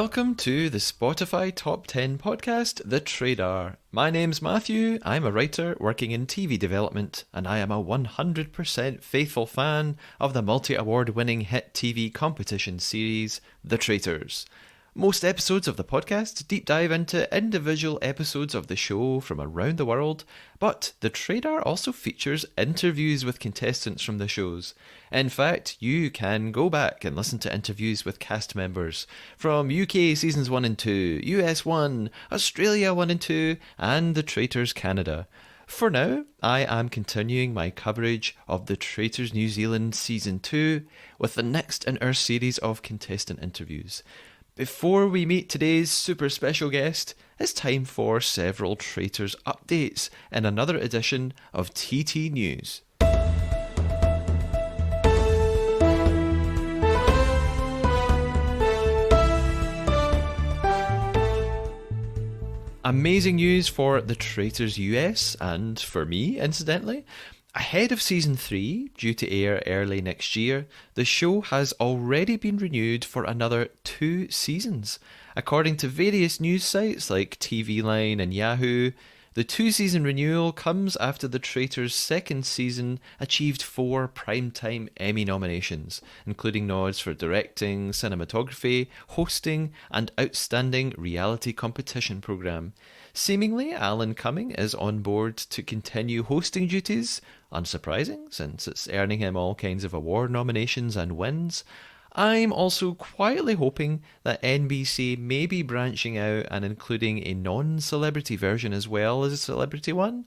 Welcome to the Spotify Top 10 podcast, The Traitor. My name's Matthew, I'm a writer working in TV development, and I am a 100% faithful fan of the multi-award winning hit TV competition series, The Traitors. Most episodes of the podcast deep dive into individual episodes of the show from around the world, but The Traitor also features interviews with contestants from the shows. In fact, you can go back and listen to interviews with cast members from UK Seasons 1 and 2, US 1, Australia 1 and 2, and The Traitors Canada. For now, I am continuing my coverage of The Traitors New Zealand Season 2 with the next in our series of contestant interviews. Before we meet today's super special guest, it's time for several Traitors updates in another edition of TT News. Amazing news for The Traitors US, and for me, incidentally. Ahead of Season 3, due to air early next year, the show has already been renewed for another 2 seasons. According to various news sites like TV Line and Yahoo, the 2-season renewal comes after The Traitors' second season achieved 4 Primetime Emmy nominations, including nods for directing, cinematography, hosting, and outstanding reality competition programme. Seemingly, Alan Cumming is on board to continue hosting duties, unsurprising since it's earning him all kinds of award nominations and wins. I'm also quietly hoping that NBC may be branching out and including a non-celebrity version as well as a celebrity one,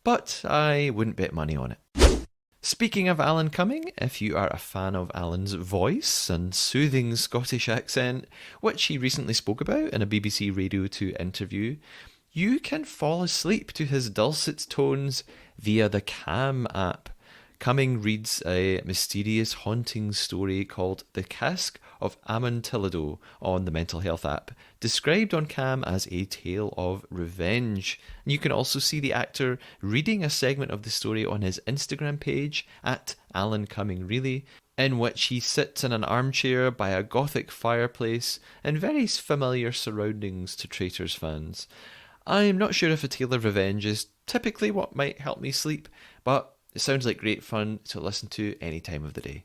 but I wouldn't bet money on it. Speaking of Alan Cumming, if you are a fan of Alan's voice and soothing Scottish accent, which he recently spoke about in a BBC Radio 2 interview, you can fall asleep to his dulcet tones via the Cam app. Cumming reads a mysterious, haunting story called The Cask of Amontillado on the mental health app, described on Cam as a tale of revenge. And you can also see the actor reading a segment of the story on his Instagram page at Alan Cumming Really, in which he sits in an armchair by a gothic fireplace in very familiar surroundings to Traitors fans. I'm not sure if a tale of revenge is typically what might help me sleep, but it sounds like great fun to listen to any time of the day.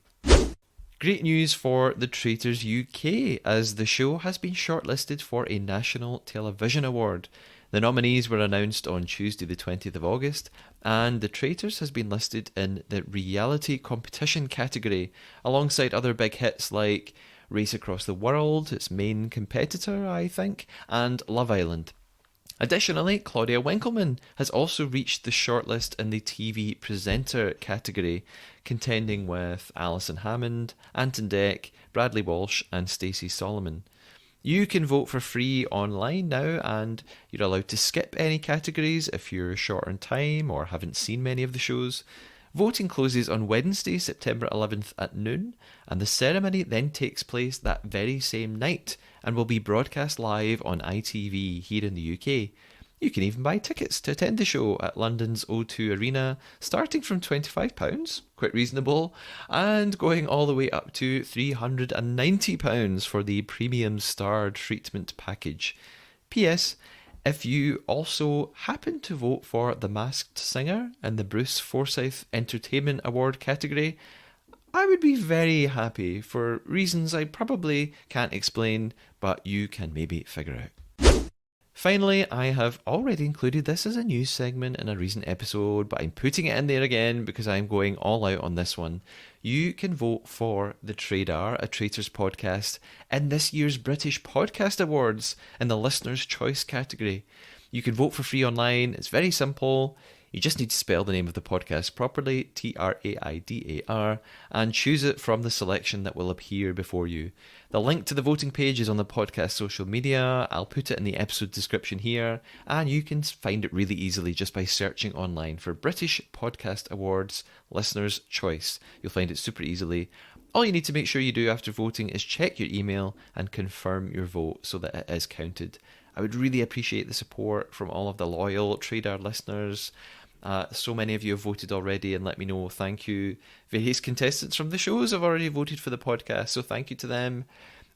Great news for The Traitors UK, as the show has been shortlisted for a National Television Award. The nominees were announced on Tuesday the 20th of August, and The Traitors has been listed in the reality competition category, alongside other big hits like Race Across the World, its main competitor, I think, and Love Island. Additionally, Claudia Winkleman has also reached the shortlist in the TV presenter category, contending with Alison Hammond, Anton Deck, Bradley Walsh and Stacey Solomon. You can vote for free online now, and you're allowed to skip any categories if you're short on time or haven't seen many of the shows. Voting closes on Wednesday, September 11th at noon, and the ceremony then takes place that very same night and will be broadcast live on ITV here in the UK. You can even buy tickets to attend the show at London's O2 Arena, starting from £25, quite reasonable, and going all the way up to £390 for the premium star treatment package. P.S. If you also happen to vote for The Masked Singer in the Bruce Forsyth Entertainment Award category, I would be very happy for reasons I probably can't explain, but you can maybe figure out. Finally, I have already included this as a news segment in a recent episode, but I'm putting it in there again because I'm going all out on this one. You can vote for The Traitors, a Traitors podcast, in this year's British Podcast Awards in the Listener's Choice category. You can vote for free online. It's very simple. You just need to spell the name of the podcast properly, Traidar, and choose it from the selection that will appear before you. The link to the voting page is on the podcast social media. I'll put it in the episode description here, and you can find it really easily just by searching online for British Podcast Awards Listener's Choice. You'll find it super easily. All you need to make sure you do after voting is check your email and confirm your vote so that it is counted. I would really appreciate the support from all of the loyal Traitors listeners. So many of you have voted already and let me know. Thank you. Various contestants from the shows have already voted for the podcast, so thank you to them.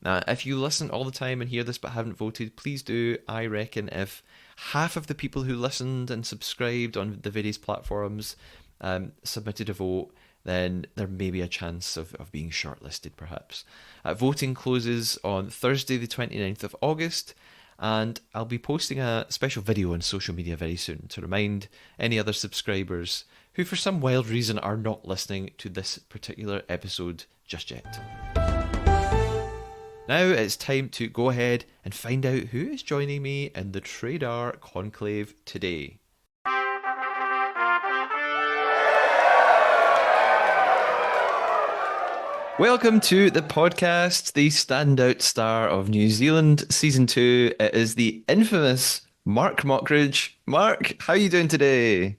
If you listen all the time and hear this but haven't voted, please do. I reckon if half of the people who listened and subscribed on the various platforms submitted a vote, then there may be a chance of being shortlisted, perhaps. Voting closes on Thursday, the 29th of August, and I'll be posting a special video on social media very soon to remind any other subscribers who, for some wild reason, are not listening to this particular episode just yet. Now it's time to go ahead and find out who is joining me in the Traitor Conclave today. Welcome to the podcast, the standout star of New Zealand Season 2. It is the infamous Mark Mockridge. Mark, how are you doing today?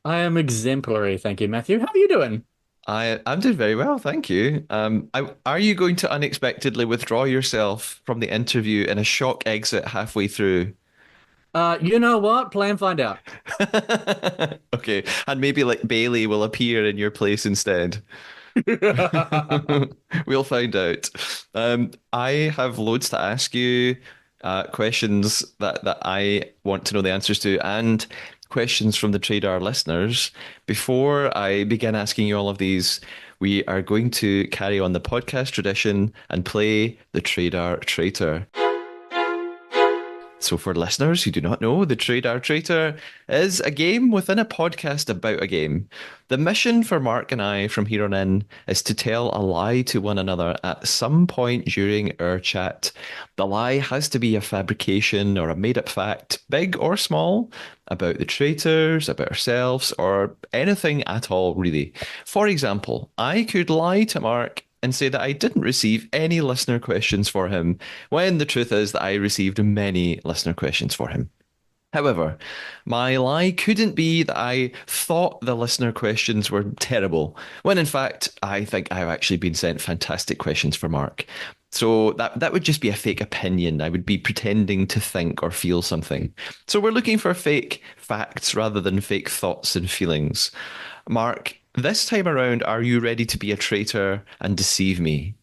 I am exemplary, thank you, Matthew. How are you doing? I'm doing very well, thank you. Are you going to unexpectedly withdraw yourself from the interview in a shock exit halfway through? You know what? Play and find out. Okay, and maybe like Bailey will appear in your place instead. We'll find out. I have loads to ask you, questions that I want to know the answers to, and questions from the Trader listeners. Before I begin asking you all of these, we are going to carry on the podcast tradition and play the Trader Traitor. So, for listeners who do not know, the Traitor Traitor is a game within a podcast about a game. The mission for Mark and I from here on in is to tell a lie to one another at some point during our chat. The lie has to be a fabrication or a made up fact, big or small, about the traitors, about ourselves, or anything at all, really. For example, I could lie to Mark and say that I didn't receive any listener questions for him, when the truth is that I received many listener questions for him. However, my lie couldn't be that I thought the listener questions were terrible, when in fact I think I've actually been sent fantastic questions for Mark. So that would just be a fake opinion. I would be pretending to think or feel something. So we're looking for fake facts rather than fake thoughts and feelings. Mark, this time around, are you ready to be a traitor and deceive me?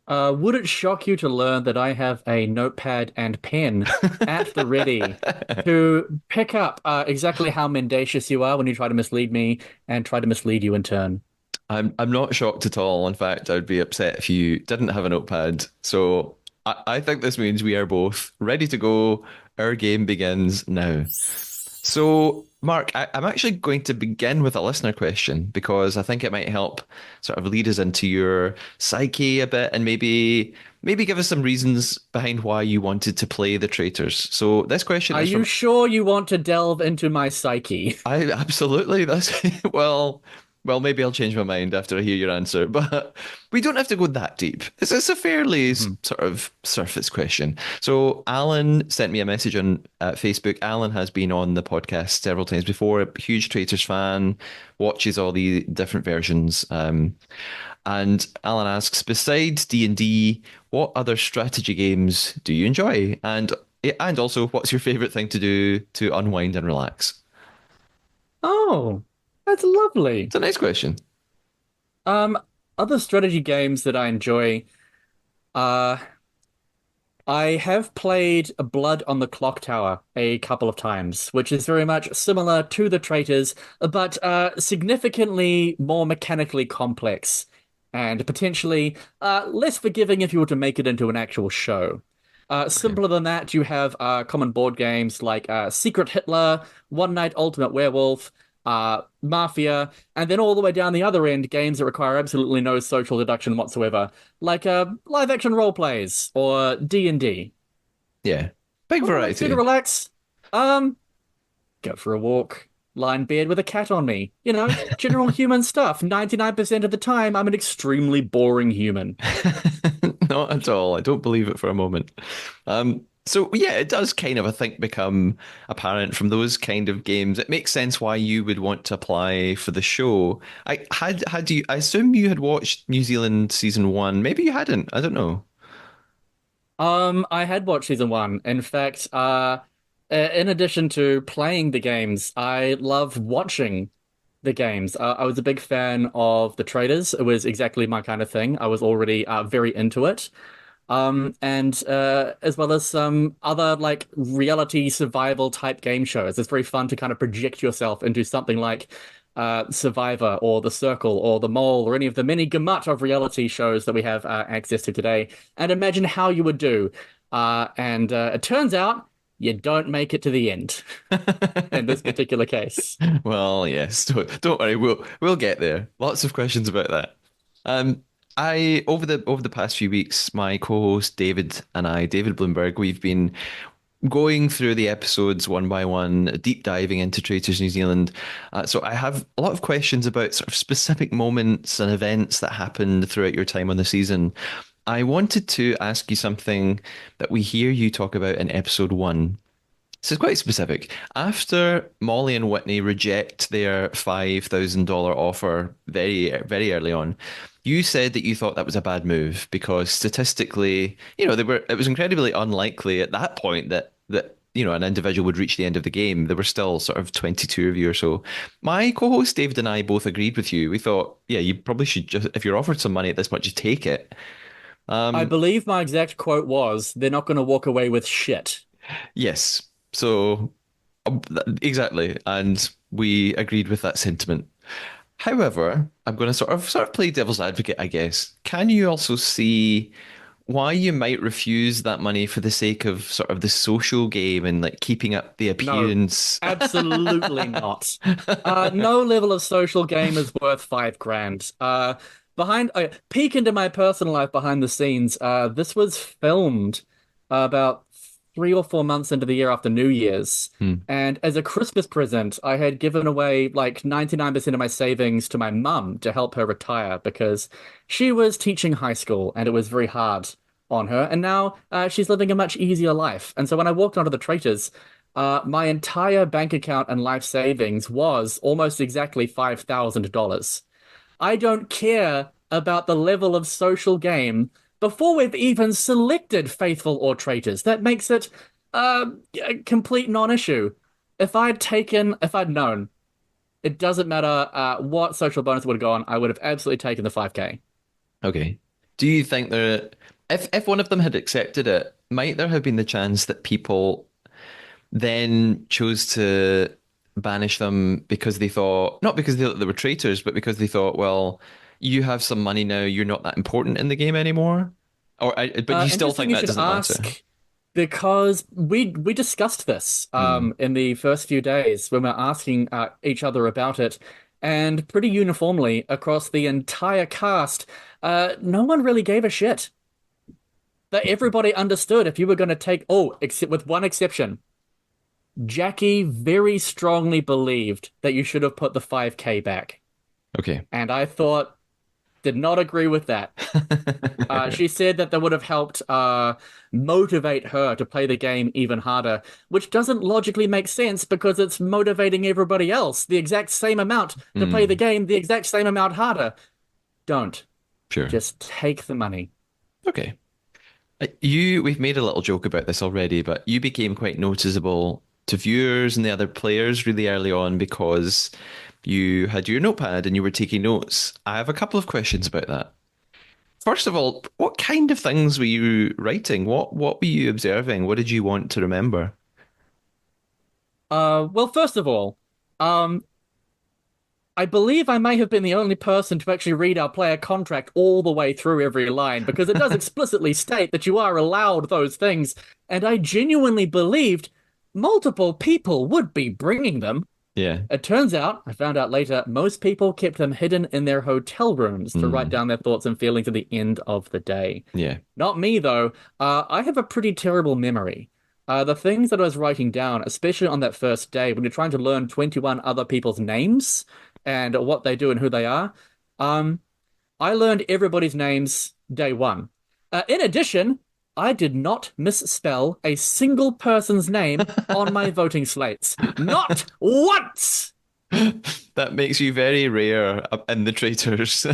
Would it shock you to learn that I have a notepad and pen at the ready to pick up exactly how mendacious you are when you try to mislead me and try to mislead you in turn? I'm not shocked at all. In fact, I'd be upset if you didn't have a notepad. So I think this means we are both ready to go. Our game begins now. So, Mark, I'm actually going to begin with a listener question because I think it might help sort of lead us into your psyche a bit and maybe give us some reasons behind why you wanted to play the traitors. So this question Are is you from sure you want to delve into my psyche? I absolutely that's well maybe I'll change my mind after I hear your answer, but we don't have to go that deep. It's a fairly Mhm. sort of surface question. So Alan sent me a message on Facebook. Alan has been on the podcast several times before, a huge Traitors fan, watches all the different versions. And Alan asks, besides D&D, what other strategy games do you enjoy? And also, what's your favorite thing to do to unwind and relax? Oh, that's lovely. It's a nice question. Um, Other strategy games that I enjoy. Uh, I have played Blood on the Clock Tower a couple of times, which is very much similar to the Traitors, but significantly more mechanically complex and potentially less forgiving if you were to make it into an actual show. Okay. Simpler than that, you have common board games like Secret Hitler, One Night Ultimate Werewolf, Mafia, and then all the way down the other end, games that require absolutely no social deduction whatsoever, like live action role plays or D&D. Yeah. Big What do I like to do to variety. relax? Um, go for a walk, lie in bed with a cat on me. General human stuff. 99% of the time, I'm an extremely boring human. Not at all. I don't believe it for a moment. So yeah, it does kind of, I think, become apparent from those kind of games. It makes sense why you would want to apply for the show. I assume you had watched New Zealand season one. Maybe you hadn't. I don't know. I had watched season one. In fact, in addition to playing the games, I love watching the games. I was a big fan of the Traitors. It was exactly my kind of thing. I was already very into it. And as well as some other like reality survival type game shows. It's very fun to kind of project yourself into something like Survivor or The Circle or The Mole or any of the many gamut of reality shows that we have access to today, and imagine how you would do. And it turns out you don't make it to the end in this particular case. Well, yes, don't worry, we'll get there. Lots of questions about that. Um, I over the past few weeks, my co-host David and I, David Bloomberg, we've been going through the episodes one by one, deep diving into Traitors New Zealand. So I have a lot of questions about sort of specific moments and events that happened throughout your time on the season. I wanted to ask you something that we hear you talk about in episode one. This is quite specific. After Molly and Whitney reject their $5,000 offer very early on, you said that you thought that was a bad move because statistically, it was incredibly unlikely at that point that an individual would reach the end of the game. There were still sort of 22 of you or so. My co-host David and I both agreed with you. We thought, yeah, you probably should just, if you're offered some money at this much, you take it. I Um, believe my exact quote was, "They're not going to walk away with shit." yes. So exactly, and we agreed with that sentiment. However, I'm going to sort of play devil's advocate, I guess. Can you also see why you might refuse that money for the sake of sort of the social game and like keeping up the No, appearance? absolutely not. No level of social game is worth 5 grand. Behind peek into my personal life behind the scenes. This was filmed about 3 or 4 months into the year after New Year's. Hmm. And as a Christmas present, I had given away like 99% of my savings to my mum to help her retire because she was teaching high school and it was very hard on her. And now she's living a much easier life. And so when I walked onto the Traitors, my entire bank account and life savings was almost exactly $5,000. I don't care about the level of social game before we've even selected faithful or traitors. That makes it a complete non-issue. If I'd known, it doesn't matter what social bonus would have gone, I would have absolutely taken the 5K. Okay. Do you think if one of them had accepted it, might there have been the chance that people then chose to banish them because they thought, not because they were traitors, but because they thought, well, you have some money now, you're not that important in the game anymore? But you still Interesting think you that should doesn't matter? ask because we discussed this Hmm. in the first few days when we were asking each other about it, and pretty uniformly across the entire cast, no one really gave a shit. That everybody understood if you were going to take, oh, except with one exception, Jackie very strongly believed that you should have put the 5K back. Okay. And I thought, did not agree with that. She said that would have helped motivate her to play the game even harder, which doesn't logically make sense because it's motivating everybody else the exact same amount to play the Hmm. game the exact same amount harder. Don't. Sure. Just take the money. Okay. We've made a little joke about this already, but you became quite noticeable to viewers and the other players really early on because you had your notepad and you were taking notes. I have a couple of questions about that. First of all, what kind of things were you writing? What were you observing? What did you want to remember? Well, first of all, um, I believe I may have been the only person to actually read our player contract all the way through every line because it does explicitly state that you are allowed those things, and I genuinely believed multiple people would be bringing them. Yeah. It turns out, I found out later, most people kept them hidden in their hotel rooms to write Mm, down their thoughts and feelings at the end of the day. yeah. Not me, though. I have a pretty terrible memory. The things that I was writing down, especially on that first day, when you're trying to learn 21 other people's names and what they do and who they are, um, I learned everybody's names day one. In addition, I did not misspell a single person's name on my voting slates. Not once! That makes you very rare in the traitors.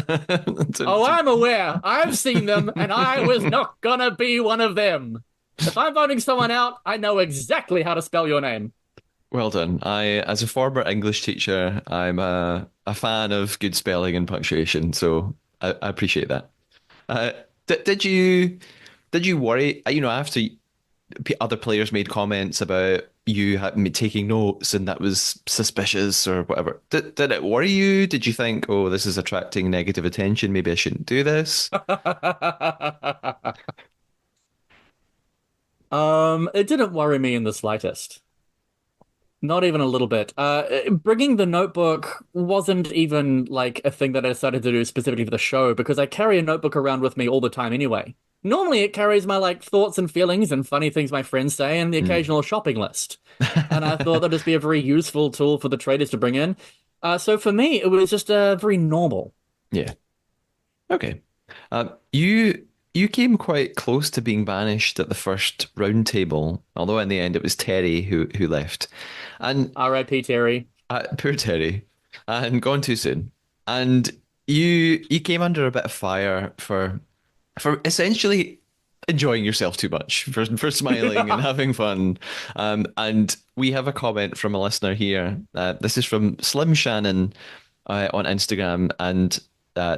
Oh, I'm aware. I've seen them, and I was not gonna be one of them. If I'm voting someone out, I know exactly how to spell your name. Well done. As a former English teacher, I'm a fan of good spelling and punctuation, so I appreciate that. Uh, did you worry? After other players made comments about you taking notes and that was suspicious or whatever. Did it worry you? Did you think, oh, this is attracting negative attention? Maybe I shouldn't do this? It didn't worry me in the slightest. Not even a little bit. Bringing the notebook wasn't even like a thing that I decided to do specifically for the show because I carry a notebook around with me all the time anyway. Normally, it carries my like thoughts and feelings and funny things my friends say and the Hmm. occasional shopping list. And I thought that'd just be a very useful tool for the traders to bring in. So for me, it was just very normal. Yeah. Okay. You came quite close to being banished at the first round table, although in the end it was Terry who left. And R.I.P. Terry. poor Terry, and gone too soon. And you came under a bit of fire for essentially enjoying yourself too much, for smiling and having fun. And we have a comment from a listener here. This is from Slim Shannon on Instagram, and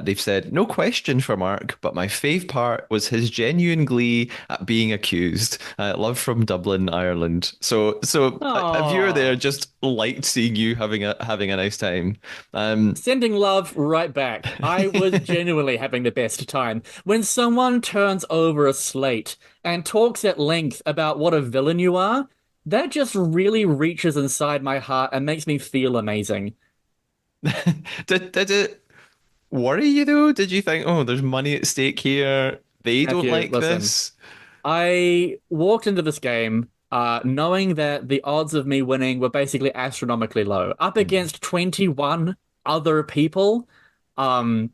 they've said, no question for Mark, but my fave part was his genuine glee at being accused. Love from Dublin, Ireland. So a viewer there Aww. just liked seeing you having a nice time. Um, Sending love right back. I was genuinely having the best time. When someone turns over a slate and talks at length about what a villain you are, that just really reaches inside my heart and makes me feel amazing. did it worry you though? Did you think, oh, there's money at stake here? They don't Matthew, like listen. this. I walked into this game knowing that the odds of me winning were basically astronomically low, up Mm. against 21 other people. Um,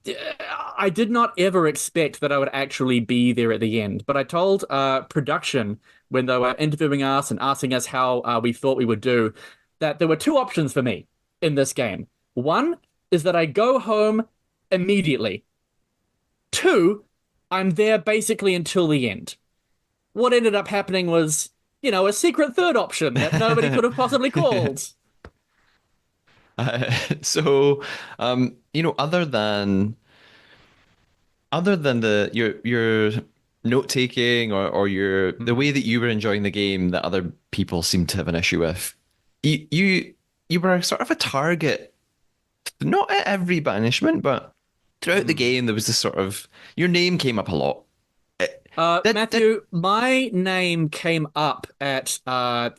I did not ever expect that I would actually be there at the end, but I told production when they were interviewing us and asking us how we thought we would do that there were two options for me in this game. One is that I go home immediately. Two, I'm there basically until the end. What ended up happening was, a secret third option that nobody could have possibly called. Uh, so, other than your note taking or your the Mm. way that you were enjoying the game that other people seem to have an issue with, you were sort of a target, not at every banishment, but throughout the Mm. game there was this sort of your name came up a lot. That Matthew, my name came up at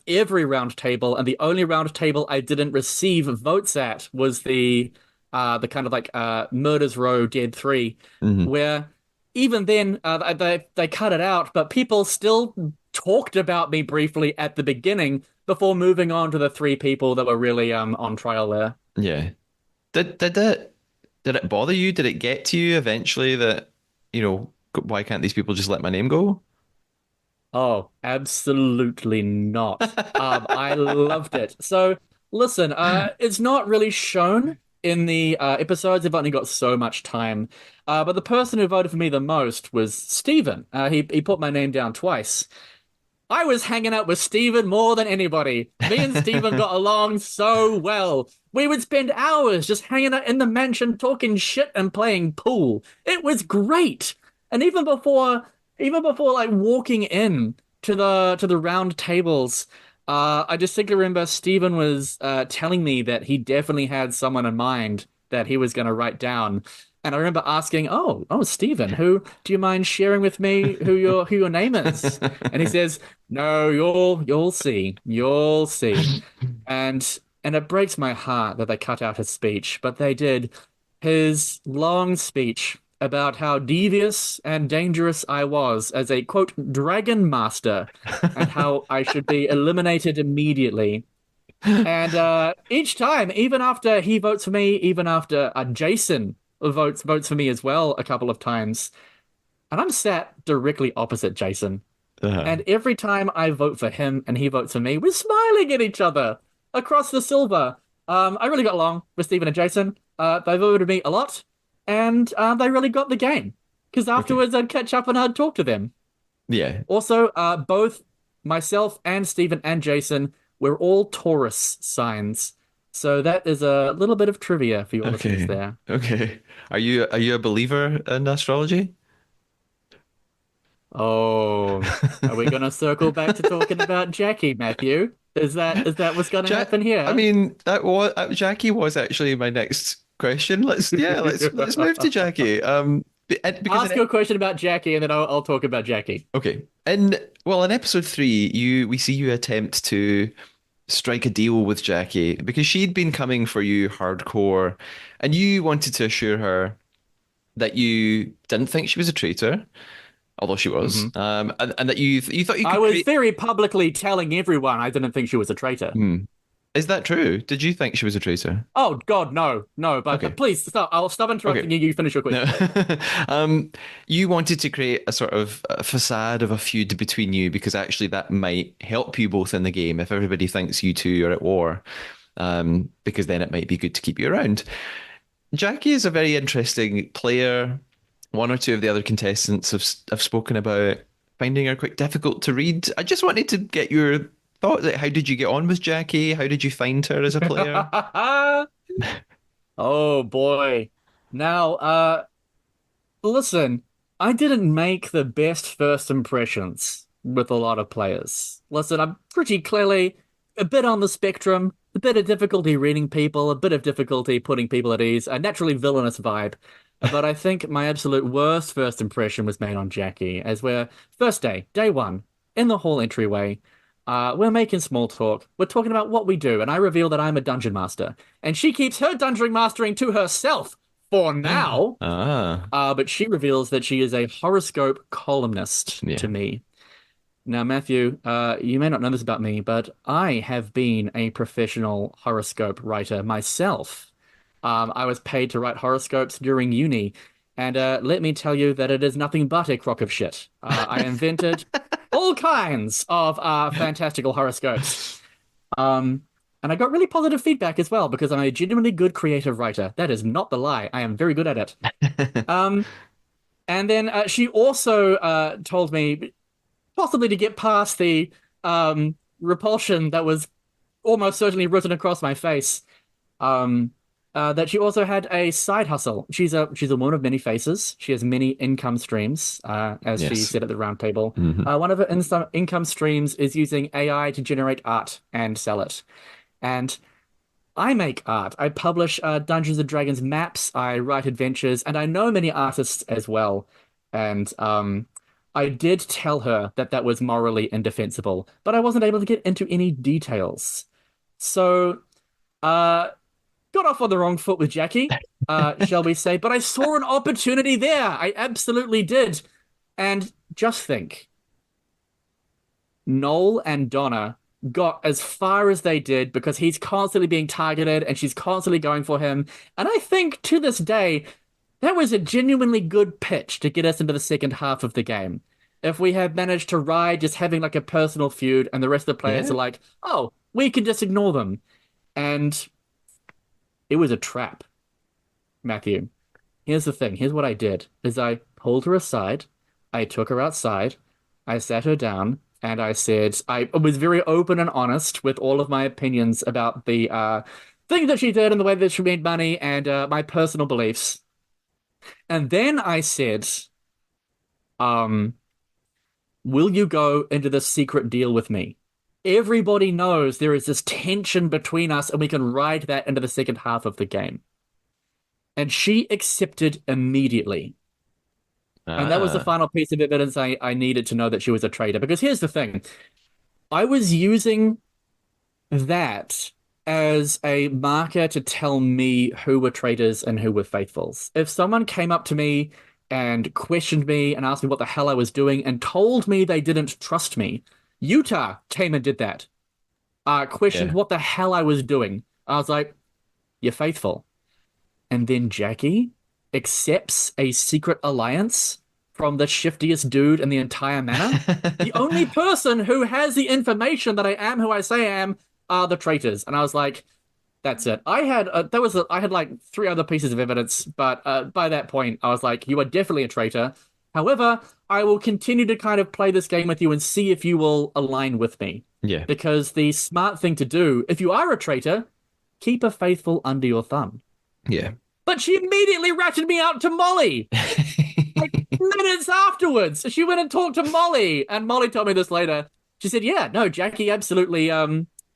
every round table, and the only round table I didn't receive votes at was the kind of like Murders Row Dead 3, Mhm. where even then they cut it out, but people still talked about me briefly at the beginning before moving on to the three people that were really on trial there. Yeah. Did it bother you? Did it get to you eventually that, why can't these people just let my name go? Oh, absolutely not. I loved it. So, listen, it's not really shown in the episodes. They've only got so much time. But the person who voted for me the most was Stephen. He put my name down twice. I was hanging out with Steven more than anybody. Me and Steven got along so well. We would spend hours just hanging out in the mansion, talking shit and playing pool. It was great. And even before like walking in to the round tables, I distinctly remember Steven was telling me that he definitely had someone in mind that he was going to write down. And I remember asking, "Oh, Stephen, who do you mind sharing with me who your name is?" And he says, "No, you'll see. You'll see." And and it breaks my heart that they cut out his speech, but they did. His long speech about how devious and dangerous I was as a quote dragon master and how I should be eliminated immediately. And each time, even after he votes for me, even after Jason votes for me as well a couple of times, and I'm sat directly opposite Jason. Uh, And every time I vote for him and he votes for me, we're smiling at each other across the silver. I really got along with Stephen and Jason. They voted me a lot, and they really got the game. Because okay. afterwards, I'd catch up and I'd talk to them. Yeah. Also, both myself and Stephen and Jason We're all Taurus signs. So that is a little bit of trivia for your listeners Okay. there. Okay. Are you a believer in astrology? Oh, are we gonna circle back to talking about Jackie, Matthew? Is that what's gonna Jack, happen I here? mean, that was Jackie was actually my next question. Let's move to Jackie. Because Ask your question about Jackie, and then I'll talk about Jackie. okay, in episode 3, we see you attempt to strike a deal with Jackie because she'd been coming for you hardcore, and you wanted to assure her that you didn't think she was a traitor, although she was, hmm and that you thought you I could was create. very publicly telling everyone I didn't think she was a traitor. Hmm. Is that true? Did you think she was a traitor? Oh God, no, no. But Okay. please stop. I'll stop Okay. interrupting you. You finish your No. question. You wanted to create a sort of a facade of a feud between you because actually that might help you both in the game if everybody thinks you two are at war, because then it might be good to keep you around. Jackie is a very interesting player. One or two of the other contestants have spoken about finding her quite difficult to read. I just wanted to get your thoughts. Like, how did you get on with Jackie? How did you find her as a player? Oh boy. Now, listen, I didn't make the best first impressions with a lot of players. Listen, I'm pretty clearly a bit on the spectrum, a bit of difficulty reading people, a bit of difficulty putting people at ease, a naturally villainous vibe. But I think my absolute worst first impression was made on Jackie, as we're first day one, in the hall entryway. We're making small talk. We're talking about what we do, and I reveal that I'm a dungeon master. And she keeps her dungeon mastering to herself for now. Ah, But she reveals that she is a horoscope columnist yeah. to me. Now, Matthew, you may not know this about me, but I have been a professional horoscope writer myself. I was paid to write horoscopes during uni, and let me tell you that it is nothing but a crock of shit. I invented all kinds of fantastical horoscopes. Um, and I got really positive feedback as well because I'm a genuinely good creative writer. That is not the lie. I am very good at it. Um, and then she also told me, possibly to get past the repulsion that was almost certainly written across my face, um, that she also had a side hustle. She's a woman of many faces. She has many income streams, as she Yes. said at the round table. Hmm. One of her income streams is using AI to generate art and sell it. And I make art. I publish Dungeons and Dragons maps. I write adventures, and I know many artists as well. And I did tell her that that was morally indefensible, but I wasn't able to get into any details. So, uh, got off on the wrong foot with Jackie, shall we say? But I saw an opportunity there. I absolutely did. And just think. Noel and Donna got as far as they did because he's constantly being targeted and she's constantly going for him. And I think to this day, that was a genuinely good pitch to get us into the second half of the game. If we had managed to ride just having like a personal feud and the rest of the players Yeah. are like, oh, we can just ignore them. And it was a trap, Matthew. Here's the thing. Here's what I did is I pulled her aside. I took her outside. I sat her down and I said, I was very open and honest with all of my opinions about the things that she did and the way that she made money and my personal beliefs. And then I said, um, will you go into this secret deal with me? Everybody knows there is this tension between us and we can ride that into the second half of the game. And she accepted immediately. And that was the Ah, final piece of evidence I needed to know that she was a traitor. Because here's the thing. I was using that as a marker to tell me who were traitors and who were faithfuls. If someone came up to me and questioned me and asked me what the hell I was doing and told me they didn't trust me, Utah came and did that. Questioned yeah. what the hell I was doing. I was like, you're faithful. And then Jackie accepts a secret alliance from the shiftiest dude in the entire manor. The only person who has the information that I am who I say I am are the traitors. And I was like, that's it. I had like three other pieces of evidence, but by that point, I was like, you are definitely a traitor. However, I will continue to kind of play this game with you and see if you will align with me. Yeah. because the smart thing to do, if you are a traitor, keep a faithful under your thumb. Yeah. But she immediately ratted me out to Molly. Like minutes afterwards, she went and talked to Molly, and Molly told me this later. She said, "Yeah, no, Jackie absolutely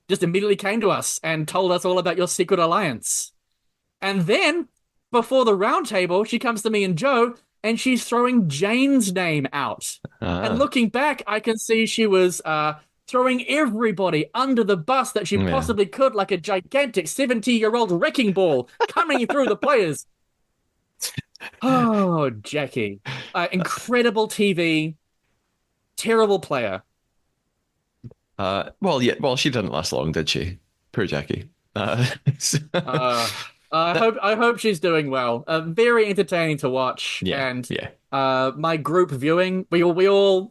just immediately came to us and told us all about your secret alliance." And then before the round table, she comes to me and Joe, and she's throwing Jane's name out. And Ah, looking back, I can see she was throwing everybody under the bus that she yeah. possibly could, like a gigantic 70-year-old wrecking ball coming through the players. Oh, Jackie. Incredible TV, terrible player. Well, yeah. Well, she didn't last long, did she? Poor Jackie. So- Uh, that, I hope she's doing well. Very entertaining to watch, yeah, and yeah. my group viewing,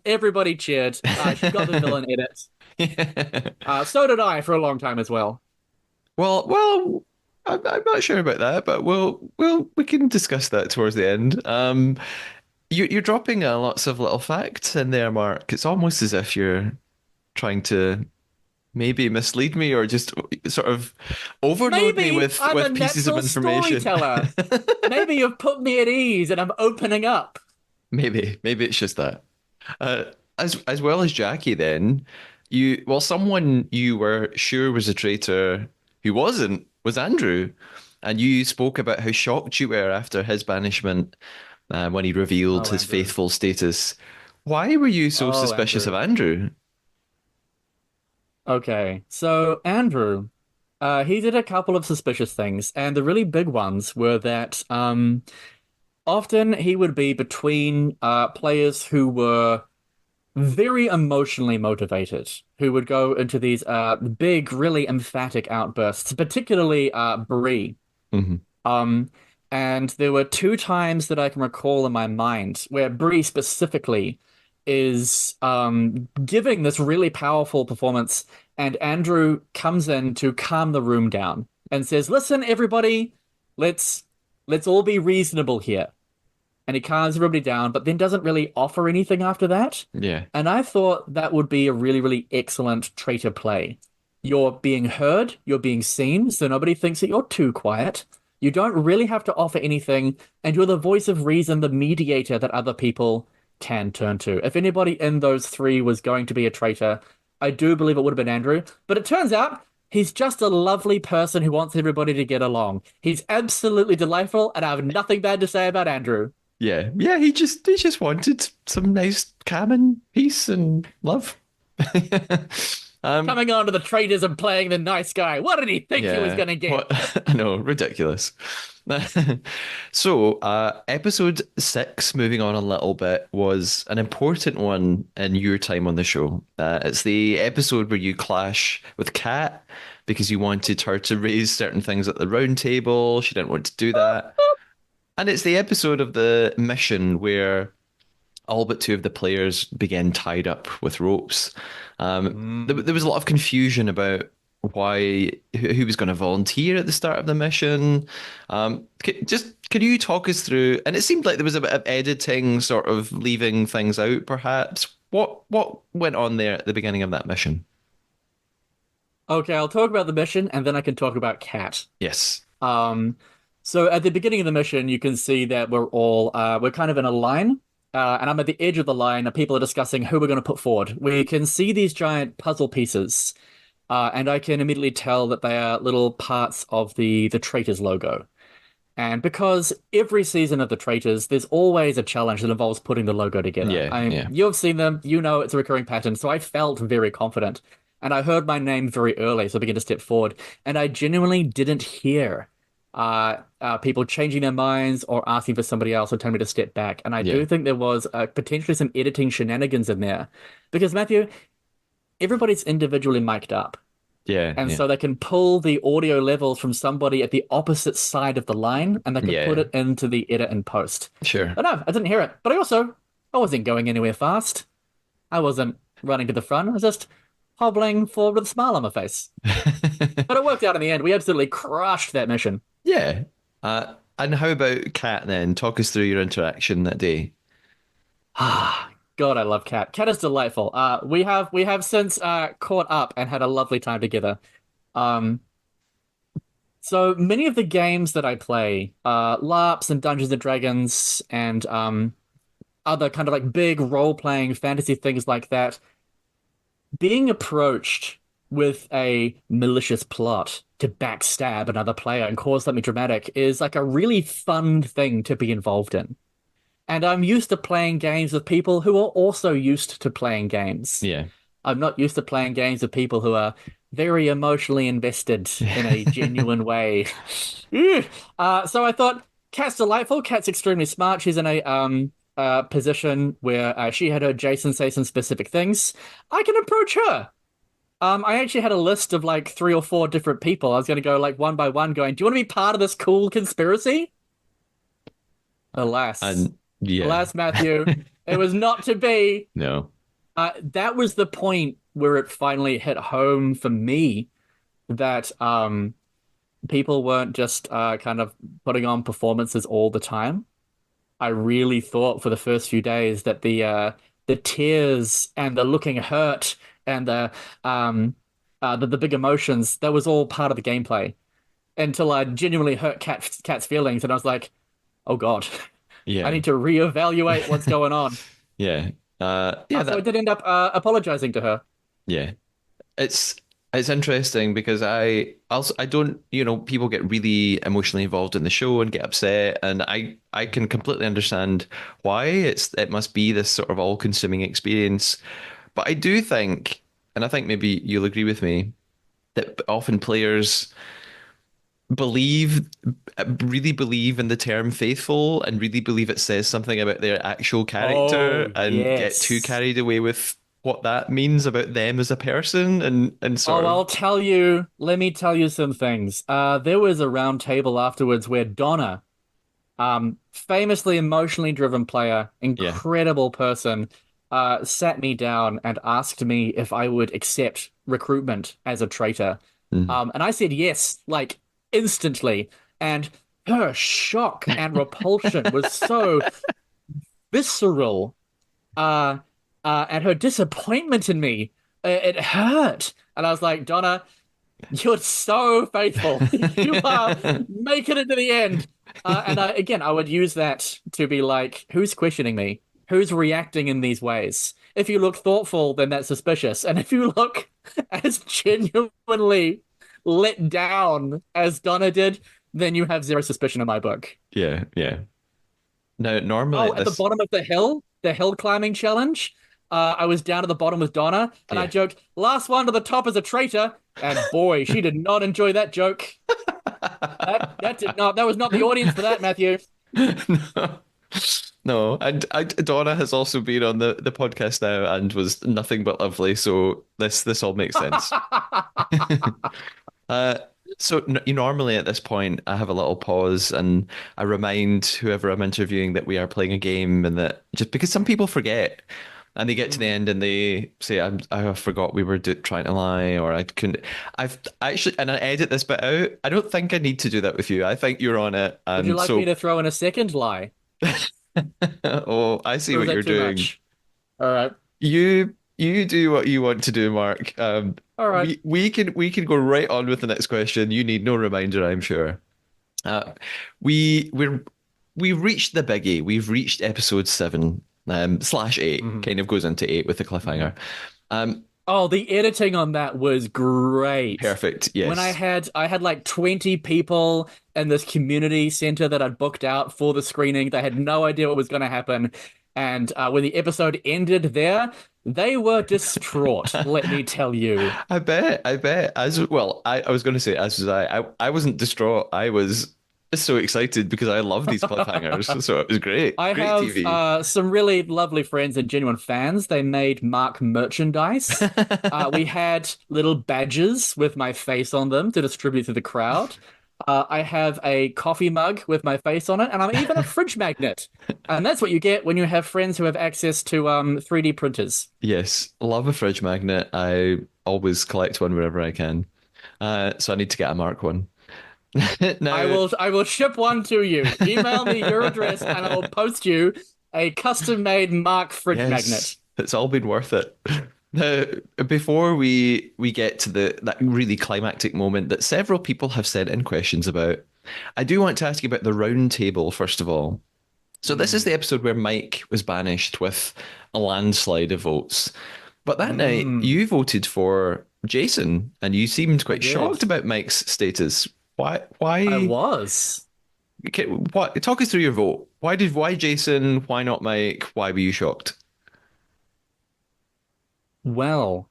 everybody cheered. She got the villain edit. So did I for a long time as well. Well, I'm not sure about that, but we can discuss that towards the end. You're dropping lots of little facts in there, Mark. It's almost as if you're trying to maybe mislead me or just sort of overload me Maybe I'm a with pieces of natural information. storyteller. Maybe you've put me at ease and I'm opening up. Maybe it's just that. Uh, as well as Jackie, then someone you were sure was a traitor who wasn't was Andrew, and you spoke about how shocked you were after his banishment when he revealed Oh, his Andrew. faithful status. Why were you so Oh, suspicious of Andrew. Andrew? Okay, so Andrew, he did a couple of suspicious things, and the really big ones were that often he would be between players who were very emotionally motivated, who would go into these big, really emphatic outbursts, particularly Bree. Hmm. Um, and there were two times that I can recall in my mind where Bree specifically is giving this really powerful performance, and Andrew comes in to calm the room down and says, "Listen, everybody, let's let's all be reasonable here." And he calms everybody down, but then doesn't really offer anything after that. Yeah, And I thought that would be a really, really excellent traitor play. You're being heard, you're being seen, so nobody thinks that you're too quiet. You don't really have to offer anything, and you're the voice of reason, the mediator that other people can turn to. If anybody in those three was going to be a traitor, I do believe it would have been Andrew. But it turns out he's just a lovely person who wants everybody to get along. He's absolutely delightful, and I have nothing bad to say about Andrew. yeah. He just wanted some nice calm and peace and love. Um, Coming on to the Traitors and playing the nice guy. What did he think he was Yeah, going to get? what I know, ridiculous. So, episode 6, moving on a little bit, was an important one in your time on the show. It's the episode where you clash with Kat because you wanted her to raise certain things at the round table. She didn't want to do that. And it's the episode of the mission where all but two of the players began tied up with ropes. There was a lot of confusion about who was going to volunteer at the start of the mission. Can you talk us through? And it seemed like there was a bit of editing, sort of leaving things out, perhaps. What went on there at the beginning of that mission? Okay, I'll talk about the mission and then I can talk about Cat. Yes. Um, so at the beginning of the mission, you can see that we're kind of in a line, and I'm at the edge of the line, and people are discussing who we're going to put forward. We can see these giant puzzle pieces, and I can immediately tell that they are little parts of the Traitors logo. And because every season of the Traitors, there's always a challenge that involves putting the logo together. Yeah. Yeah. You've seen them, you know it's a recurring pattern, so I felt very confident. And I heard my name very early, so I began to step forward. And I genuinely didn't hear people changing their minds or asking for somebody else or telling me to step back. And I Yeah. do think there was potentially some editing shenanigans in there. Because, Matthew, everybody's individually mic'd up. Yeah. And Yeah. so they can pull the audio levels from somebody at the opposite side of the line and they can put Yeah. it into the edit and post. Sure. But no, I didn't hear it. But I wasn't going anywhere fast. I wasn't running to the front. I was just hobbling forward with a smile on my face. But it worked out in the end. We absolutely crushed that mission. Yeah. And how about Kat then? Talk us through your interaction that day. God, I love Cat. Cat is delightful. We have since caught up and had a lovely time together. Um, so many of the games that I play, LARPs and Dungeons and Dragons and other kind of like big role-playing fantasy things like that, being approached with a malicious plot to backstab another player and cause something dramatic is like a really fun thing to be involved in. And I'm used to playing games with people who are also used to playing games. Yeah. I'm not used to playing games with people who are very emotionally invested in a genuine way. So I thought Kat's delightful. Kat's extremely smart. She's in a position where she had her Jason say some specific things. I can approach her. I actually had a list of like three or four different people. I was going to go like one by one, going, "Do you want to be part of this cool conspiracy?" Alas, And yeah. alas, Matthew, it was not to be. No. That was the point where it finally hit home for me that people weren't just kind of putting on performances all the time. I really thought for the first few days that the tears and the looking hurt and the big emotions, that was all part of the gameplay until I genuinely hurt Cat's feelings, and I was like, oh God, I Yeah. need to reevaluate what's going on. Yeah. Yeah, So I that did end up apologizing to her. yeah. It's it's interesting because I don't, people get really emotionally involved in the show and get upset, and I can completely understand why. It must be this sort of all-consuming experience. But I do think, and I think maybe you'll agree with me, that often players believe really believe in the term faithful and really believe it says something about their actual Oh, character and get too yes. carried away with what that means about them as a person and sort Oh, of let me tell you some things. There was a round table afterwards where Donna, famously emotionally driven player, yeah. incredible person, sat me down and asked me if I would accept recruitment as a traitor. Mm. And I said yes, like instantly. And her shock and repulsion was so visceral. Uh, and her disappointment in me, it hurt. And I was like, Donna, you're so faithful. You are making it to the end. And again, I would use that to be like, who's questioning me? Who's reacting in these ways? If you look thoughtful, then that's suspicious. And if you look as genuinely let down as Donna did, then you have zero suspicion in my book. Yeah, yeah. Now, normally Oh, at at the this, bottom of the hill climbing challenge, I was down at the bottom with Donna, and I yeah. joked, "Last one to the top is a traitor." And boy, she did not enjoy that joke. That did not. That was not the audience for that, Matthew. No, no, and Donna has also been on the podcast now and was nothing but lovely. So this all makes sense. Uh, so normally at this point, I have a little pause and I remind whoever I'm interviewing that we are playing a game and that just because some people forget and they get to the Mm. end and they say, I forgot we were trying to lie or I couldn't. I've actually, and I edit this bit out. I don't think I need to do that with you. I think you're on it. Would you And like me so, to throw in a second lie, oh, I see or is what that you're too doing. much? All right, You do what you want to do, Mark. all right. We can go right on with the next question. You need no reminder, I'm sure. Uh, we we're we've reached the biggie. We've reached episode 7, slash 8. Mhm, Kind of goes into 8 with the mhm. cliffhanger. Um, Oh, the editing on that was great. Perfect. When Yes. I had like 20 people in this community center that I'd booked out for the screening. They had no idea what was going to happen. And when the episode ended there, they were distraught, let me tell you. I bet. I bet. As well, I was going to say as was I. I wasn't distraught. I was so excited because I love these cliffhangers. So it was great. I Great have TV. some really lovely friends and genuine fans. They made Mark merchandise. We had little badges with my face on them to distribute to the crowd. I have a coffee mug with my face on it, and I'm even a fridge magnet. And that's what you get when you have friends who have access to 3D printers. Yes, love a fridge magnet. I always collect one wherever I can. So I need to get a Mark one. Now, I will ship one to you. Email me your address, and I will post you A custom-made Mark fridge magnet. Yes, it's all been worth it. Now, before we get to the that really climactic moment that several people have sent in questions about, I do want to ask you about the round table first of all. So this is the Mm. episode where Mike was banished with a landslide of votes. But that night Mm. you voted for Jason and you seemed I quite did. shocked about Mike's status. Why I why was. okay, what talk us through your vote. Why Jason? Why not Mike? Why were you shocked? Well,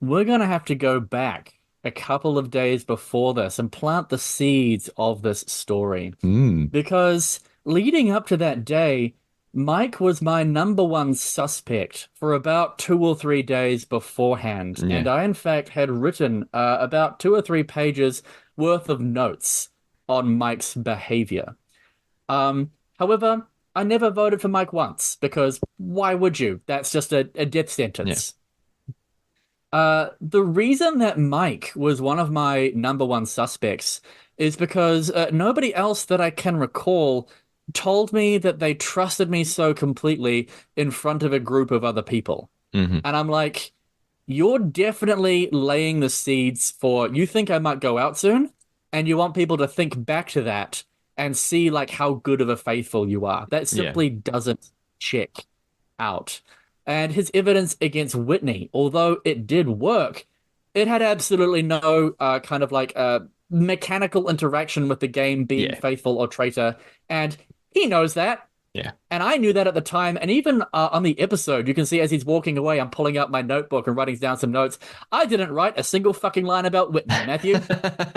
we're gonna have to go back a couple of days before this and plant the seeds of this story. Hmm. Because leading up to that day, Mike was my number one suspect for about 2 or 3 days beforehand. And Yeah. I, in fact, had written about 2 or 3 pages worth of notes on Mike's behavior. However, I never voted for Mike once because why would you? That's just a death Yeah. sentence. The reason that Mike was one of my number one suspects is because nobody else that I can recall told me that they trusted me so completely in front of a group of other people. Hmm. And I'm like, you're definitely laying the seeds for you think I might go out soon, and you want people to think back to that and see like how good of a faithful you are. That Yeah. simply doesn't check out. And his evidence against Whitney, although it did work, it had absolutely no kind of like mechanical interaction with the game being Yeah. faithful or traitor. And he knows that. Yeah. And I knew that at the time. And even on the episode, you can see as he's walking away, I'm pulling out my notebook and writing down some notes. I didn't write a single fucking line about Whitney, Matthew.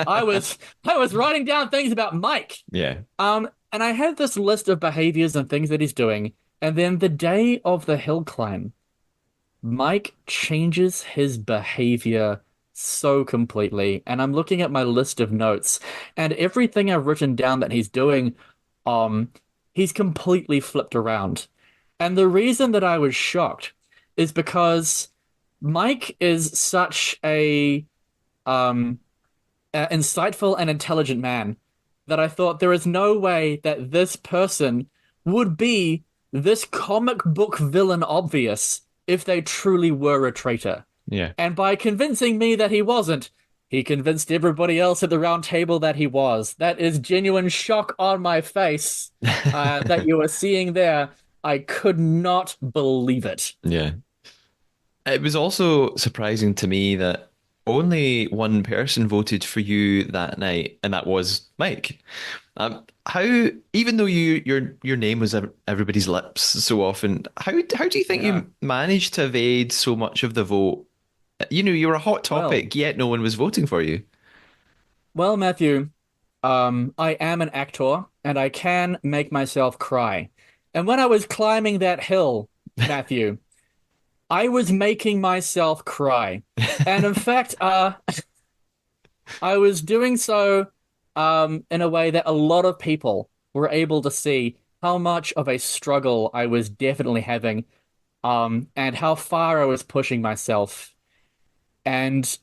I was I was writing down things about Mike. Yeah. And I had this list of behaviors and things that he's doing. And then the day of the hill climb, Mike changes his behavior so completely. And I'm looking at my list of notes, and everything I've written down that he's doing, um, he's completely flipped around. And the reason that I was shocked is because Mike is such um a insightful and intelligent man that I thought there is no way that this person would be this comic book villain obvious if they truly were a traitor. Yeah. And by convincing me that he wasn't, he convinced everybody else at the round table that he was. That is genuine shock on my face that you are seeing there. I could not believe it. Yeah. It was also surprising to me that only one person voted for you that night, and that was Mike. How, even though your name was everybody's lips so often, how do you think Yeah. you managed to evade so much of the vote? You know, you were a hot Well, topic, yet no one was voting for you. well, Matthew, I am an actor and I can make myself cry. And when I was climbing that hill, Matthew, I was making myself cry. And in fact, I was doing so in a way that a lot of people were able to see how much of a struggle I was definitely having, and how far I was pushing myself. And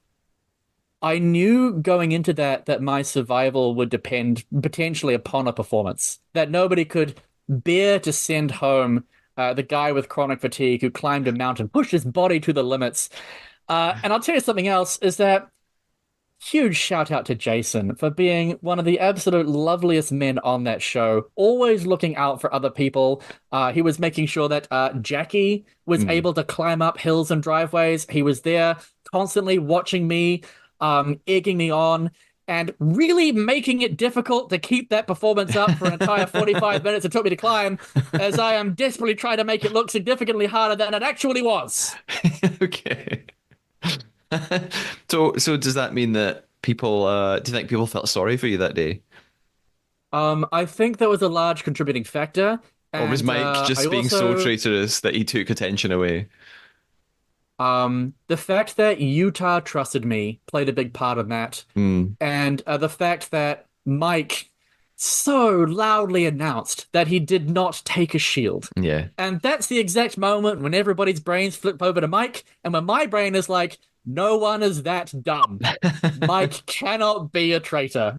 I knew going into that my survival would depend potentially upon a performance, that nobody could bear to send home the guy with chronic fatigue who climbed a mountain, pushed his body to the limits. And I'll tell you something else is that huge shout out to Jason for being one of the absolute loveliest men on that show, always looking out for other people. He was making sure that Jackie was Mm. able to climb up hills and driveways. He was there constantly watching me, egging me on, and really making it difficult to keep that performance up for an entire 45 minutes it took me to climb, as I am desperately trying to make it look significantly harder than it actually was. Okay. So does that mean that people, do you think people felt sorry for you that day? I think that was a large contributing factor. Or was And Mike I just being so also, traitorous that he took attention away? the fact that Utah trusted me played a big part of that. Mm, And the fact that Mike so loudly announced that he did not take a shield. yeah. And that's the exact moment when everybody's brains flip over to Mike, and when my brain is like, no one is that dumb. Mike cannot be a traitor.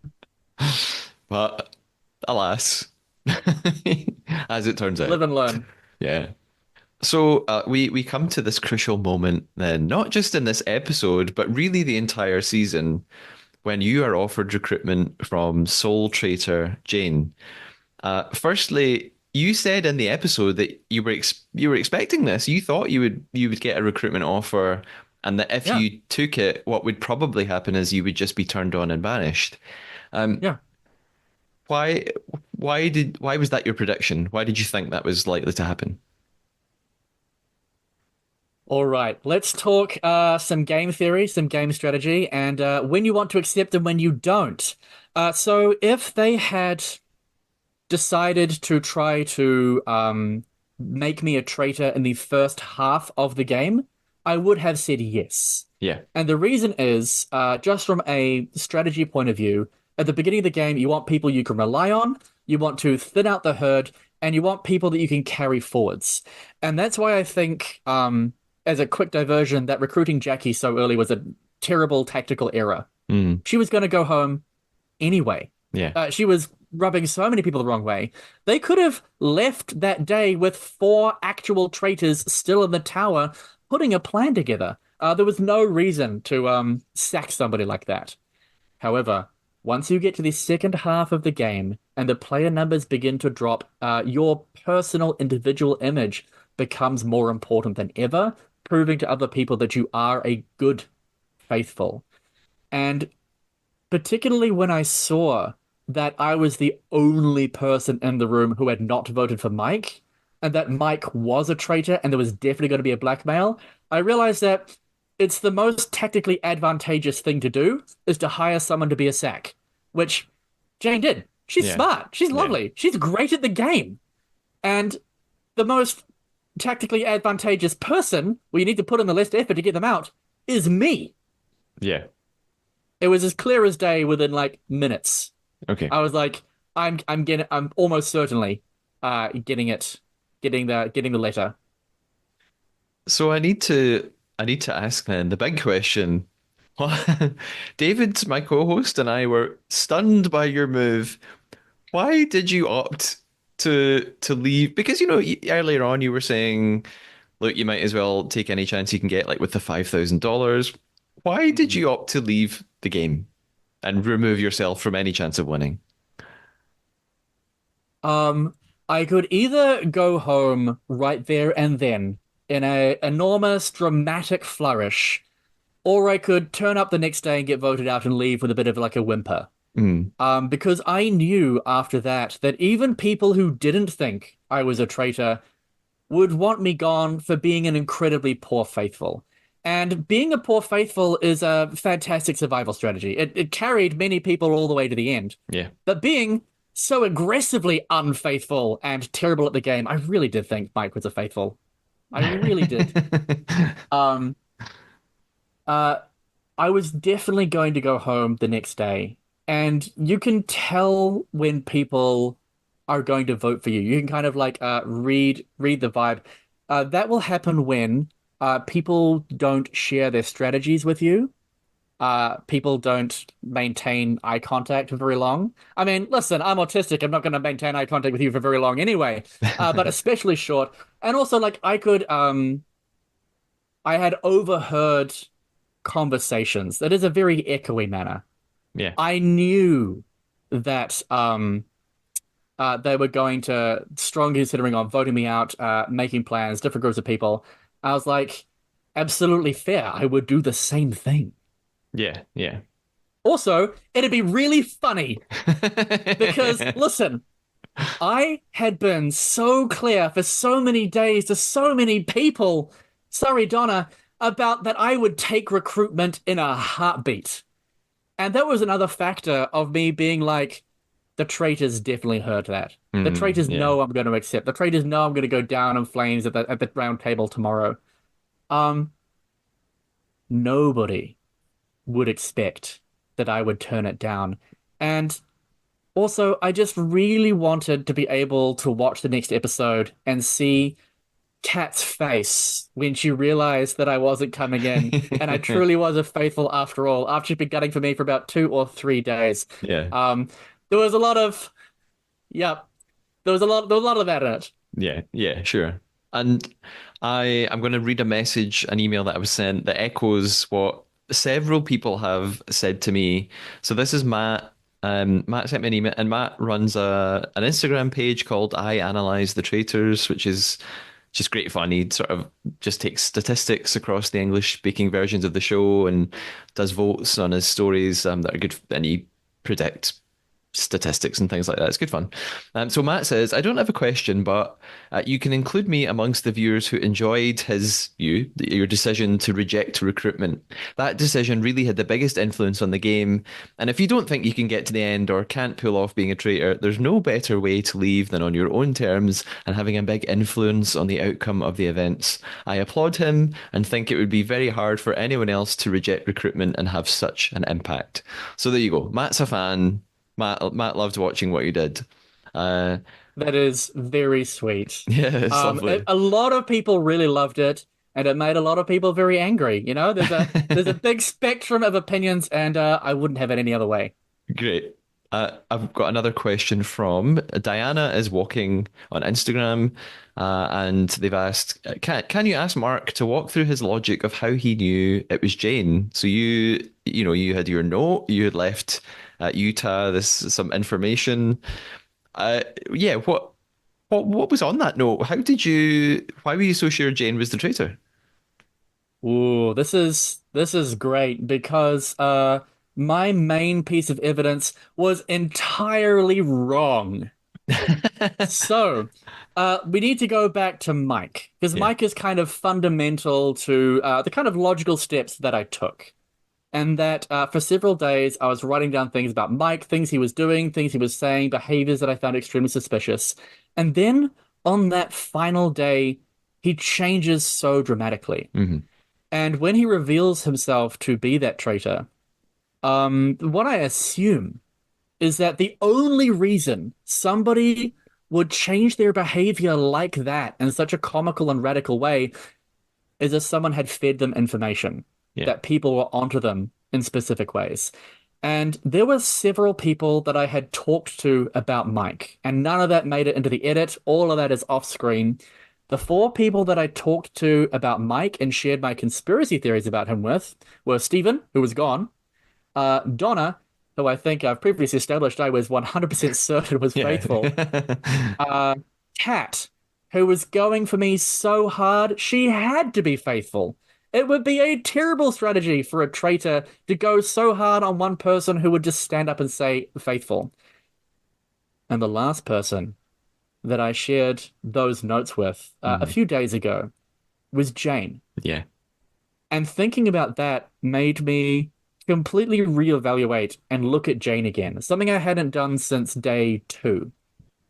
But alas, as it turns out. Live and learn. Yeah. So we come to this crucial moment then, not just in this episode, but really the entire season, when you are offered recruitment from sole traitor Jane. Firstly, you said in the episode that you were expecting this. You thought you would get a recruitment offer, and that if Yeah, you took it, what would probably happen is you would just be turned on and banished. Um, yeah. why why was that your prediction? Why did you think that was likely to happen? All right, let's talk some game theory, some game strategy, and when you want to accept and when you don't. So if they had decided to try to make me a traitor in the first half of the game, I would have said yes. Yeah, And the reason is, just from a strategy point of view, at the beginning of the game, you want people you can rely on, you want to thin out the herd, and you want people that you can carry forwards. And that's why I think, as a quick diversion, that recruiting Jackie so early was a terrible tactical error. mm, She was going to go home anyway. yeah, She was rubbing so many people the wrong way. They could have left that day with four actual traitors still in the tower, putting a plan together. There was no reason to sack somebody like that. However, once you get to the second half of the game and the player numbers begin to drop, your personal individual image becomes more important than ever, proving to other people that you are a good faithful. And particularly when I saw that I was the only person in the room who had not voted for Mike, and that Mike was a traitor and there was definitely going to be a blackmail, I realized that it's the most tactically advantageous thing to do is to hire someone to be a sack, which Jane did. She's yeah, smart. She's yeah, lovely. She's great at the game. And the most tactically advantageous person where you need to put in the least effort to get them out is me. yeah. It was as clear as day within like minutes. Okay. I was like, I'm almost certainly getting it, getting the letter. So I need to ask then the big question. What David, my co-host, and I were stunned by your move. Why did you opt to leave? Because earlier on you were saying, look, you might as well take any chance you can get, like with the $5,000. Why did Mhm. you opt to leave the game and remove yourself from any chance of winning? Um, I could either go home right there and then in a enormous dramatic flourish, or I could turn up the next day and get voted out and leave with a bit of like a whimper. Mm, Because I knew after that that even people who didn't think I was a traitor would want me gone for being an incredibly poor faithful. And being a poor faithful is a fantastic survival strategy. It carried many people all the way to the end. yeah. But being so aggressively unfaithful and terrible at the game, I really did think Mike was a faithful. I really did. Um, uh, I was definitely going to go home the next day. And you can tell when people are going to vote for you. You can kind of like read the vibe. That will happen when people don't share their strategies with you. People don't maintain eye contact for very long. I mean, listen, I'm autistic. I'm not going to maintain eye contact with you for very long anyway. But especially short. And also, like, I had overheard conversations. That is a very echoey manner. Yeah. I knew that they were going to strongly considering on voting me out, making plans, different groups of people. I was like, absolutely fair. I would do the same thing. Yeah. Yeah. Also, it'd be really funny because, listen, I had been so clear for so many days to so many people, sorry, Donna, about that I would take recruitment in a heartbeat. And that was another factor of me being like, the traitors definitely heard that. The Mm, traitors yeah. know I'm going to accept. The traitors know I'm going to go down in flames at the round table tomorrow. Um, Nobody would expect that I would turn it down. And also, I just really wanted to be able to watch the next episode and see Kat's face when she realized that I wasn't coming in, and I truly was a faithful after all, after she'd been gunning for me for about 2 or 3 days. Yeah. Um, there was a lot of, yeah, there was a lot of that in it. Yeah. Yeah. Sure. And I'm going to read a message, an email that I was sent that echoes what several people have said to me. So this is Matt. Matt sent me an email, and Matt runs an Instagram page called I Analyze the Traitors, which is just great fun. He sort of just takes statistics across the English speaking versions of the show and does votes on his stories that are good, and he predicts statistics and things like that. It's good fun. So Matt says, I don't have a question, but you can include me amongst the viewers who enjoyed your decision to reject recruitment. That decision really had the biggest influence on the game. And if you don't think you can get to the end or can't pull off being a traitor, there's no better way to leave than on your own terms and having a big influence on the outcome of the events. I applaud him and think it would be very hard for anyone else to reject recruitment and have such an impact. So there you go. Matt's a fan. Matt loved watching what you did. Uh, That is very sweet. yeah, it's lovely. A lot of people really loved it, and it made a lot of people very angry. You know, there's a big spectrum of opinions, and I wouldn't have it any other way. Great. I've got another question from Diana is walking on Instagram, and they've asked, can you ask Mark to walk through his logic of how he knew it was Jane? So you had your note, you had left Utah this some information. Uh, yeah, what was on that note? Why were you so sure Jane was the traitor? Ooh, this is great because my main piece of evidence was entirely wrong. So, we need to go back to Mike because Yeah. Mike is kind of fundamental to the kind of logical steps that I took. And that for several days, I was writing down things about Mike, things he was doing, things he was saying, behaviors that I found extremely suspicious. And then on that final day, he changes so dramatically. Hmm. And when he reveals himself to be that traitor, what I assume is that the only reason somebody would change their behavior like that in such a comical and radical way is if someone had fed them information, Yeah. that people were onto them in specific ways. And there were several people that I had talked to about Mike, and none of that made it into the edit. All of that is off screen. The four people that I talked to about Mike and shared my conspiracy theories about him with were Stephen, who was gone, Donna, who I think I've previously established I was 100% certain was Yeah. faithful, uh, Kat, who was going for me so hard, she had to be faithful. It would be a terrible strategy for a traitor to go so hard on one person who would just stand up and say faithful. And the last person that I shared those notes with a Mhm. few days ago was Jane. Yeah. And thinking about that made me completely reevaluate and look at Jane again, something I hadn't done since day two.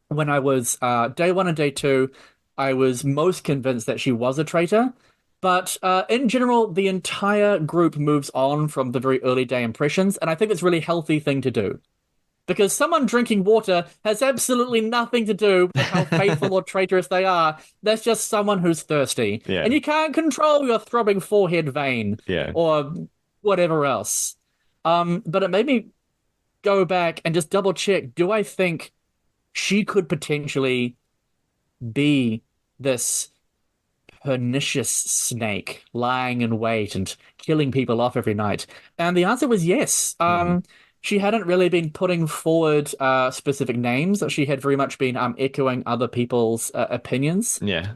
When I was day one and day two, I was most convinced that she was a traitor. But in general, the entire group moves on from the very early day impressions, and I think it's a really healthy thing to do. Because someone drinking water has absolutely nothing to do with how faithful or traitorous they are. That's just someone who's thirsty. Yeah. And you can't control your throbbing forehead vein Yeah. or whatever else. But it made me go back and just double check. Do I think she could potentially be this pernicious snake lying in wait and killing people off every night? And the answer was yes. Hmm. She hadn't really been putting forward specific names. She had very much been echoing other people's opinions. Yeah.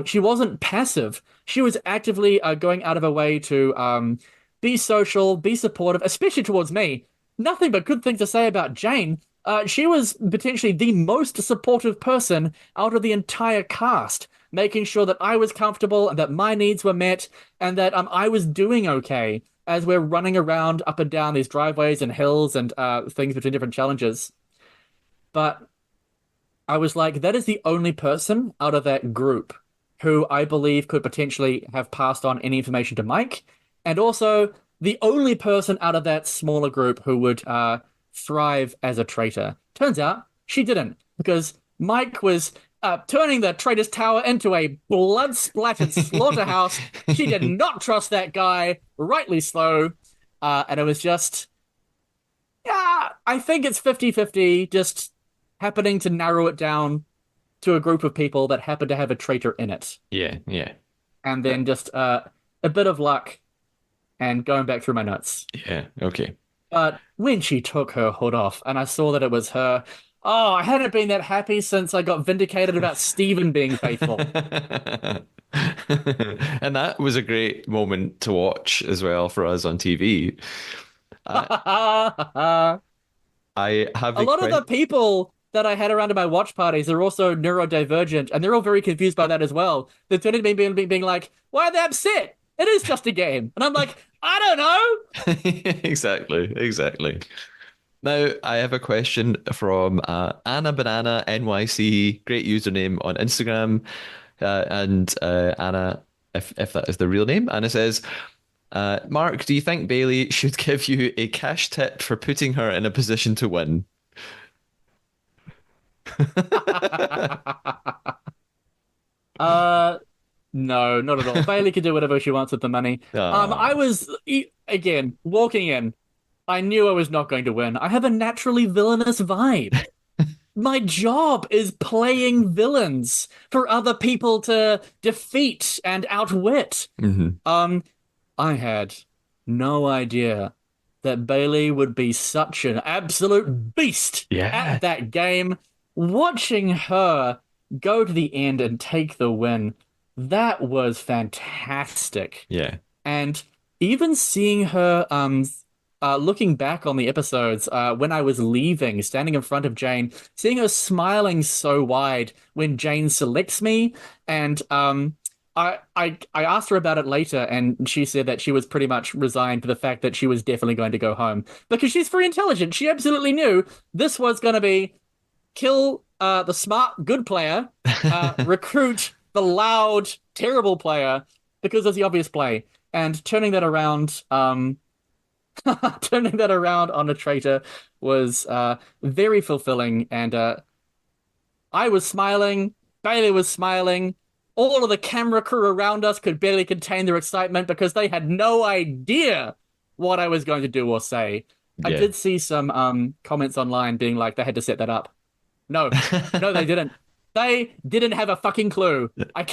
She wasn't passive. She was actively going out of her way to be social, be supportive, especially towards me. Nothing but good things to say about Jane. She was potentially the most supportive person out of the entire cast, making sure that I was comfortable and that my needs were met and that I was doing okay as we're running around up and down these driveways and hills and things between different challenges. But I was like, that is the only person out of that group who I believe could potentially have passed on any information to Mike, and also the only person out of that smaller group who would thrive as a traitor. Turns out she didn't, because Mike was turning the traitor's tower into a blood-splattered slaughterhouse. She did not trust that guy, rightly so. And it was just, yeah, I think it's 50-50, just happening to narrow it down to a group of people that happen to have a traitor in it, Yeah, yeah. and then just a bit of luck and going back through my notes. Yeah, okay. But when she took her hood off and I saw that it was her, oh, I hadn't been that happy since I got vindicated about Stephen being faithful. And that was a great moment to watch as well for us on TV. I, A I have a lot of the question. people that I had around at my watch parties are also neurodivergent, and they're all very confused by that as well. They're turning to me being like, why are they upset? It is just a game. And I'm like, I don't know. Exactly, exactly. Now, I have a question from Anna Banana NYC, great username on Instagram. And Anna, if that is the real name, Anna says, Mark, do you think Bailey should give you a cash tip for putting her in a position to win? Uh, no, not at all. Bailey can do whatever she wants with the money. I Ah. was again walking in. I knew I was not going to win. I have a naturally villainous vibe. My job is playing villains for other people to defeat and outwit. Hmm. Um, I had no idea that Bailey would be such an absolute beast Yeah, at that game. Watching her go to the end and take the win, that was fantastic. yeah, And even seeing her, looking back on the episodes, when I was leaving, standing in front of Jane, seeing her smiling so wide when Jane selects me, and I asked her about it later, and she said that she was pretty much resigned to the fact that she was definitely going to go home because she's very intelligent. She absolutely knew this was going to be kill the smart good player, recruit the loud terrible player because it's the obvious play, and turning that around, turning that around on a traitor was very fulfilling, and I was smiling, Bailey was smiling. All of the camera crew around us could barely contain their excitement because they had no idea what I was going to do or say. I yeah. did see some comments online being like they had to set that up. No, no, they didn't. They didn't have a fucking clue. I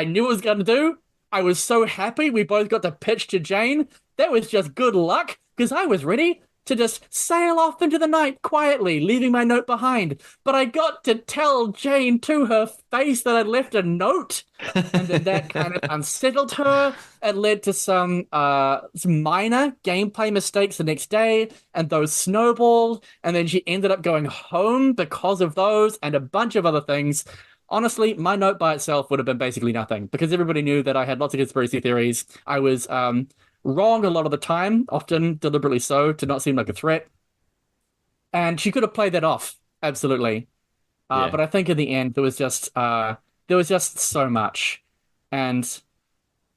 knew what I was gonna do. I was so happy we both got to pitch to Jane. That was just good luck because I was ready to just sail off into the night quietly, leaving my note behind. But I got to tell Jane to her face that I'd left a note, and then that kind of unsettled her. It led to some minor gameplay mistakes the next day, and those snowballed, and then she ended up going home because of those and a bunch of other things. Honestly, my note by itself would have been basically nothing because everybody knew that I had lots of conspiracy theories. I was wrong a lot of the time, often deliberately so, to not seem like a threat. And she could have played that off, absolutely. Yeah. But I think in the end there was just so much. And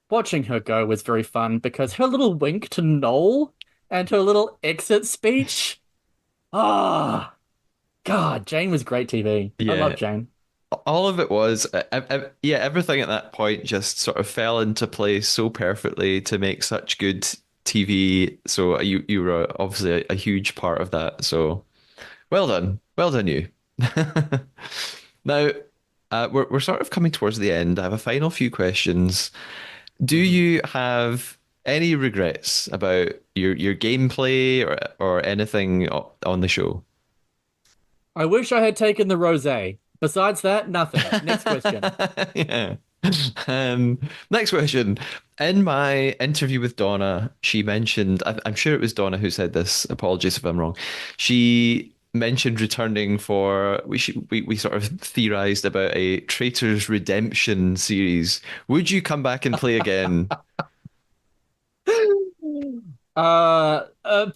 watching her go was very fun because her little wink to Noel and her little exit speech. Ah, God, Jane was great TV. I love Yeah. Jane. All of it was, yeah, everything at that point just sort of fell into place so perfectly to make such good TV. So you were obviously a huge part of that. So well done you. Now, we're sort of coming towards the end. I have a final few questions. Do Mhm. you have any regrets about your gameplay or anything on the show? I wish I had taken the rosé. Besides that, nothing. Next question. Yeah. Next question. In my interview with Donna, she mentioned, I'm sure it was Donna who said this. Apologies if I'm wrong. She mentioned returning for, we sort of theorized about a Traitors Redemption series. Would you come back and play again?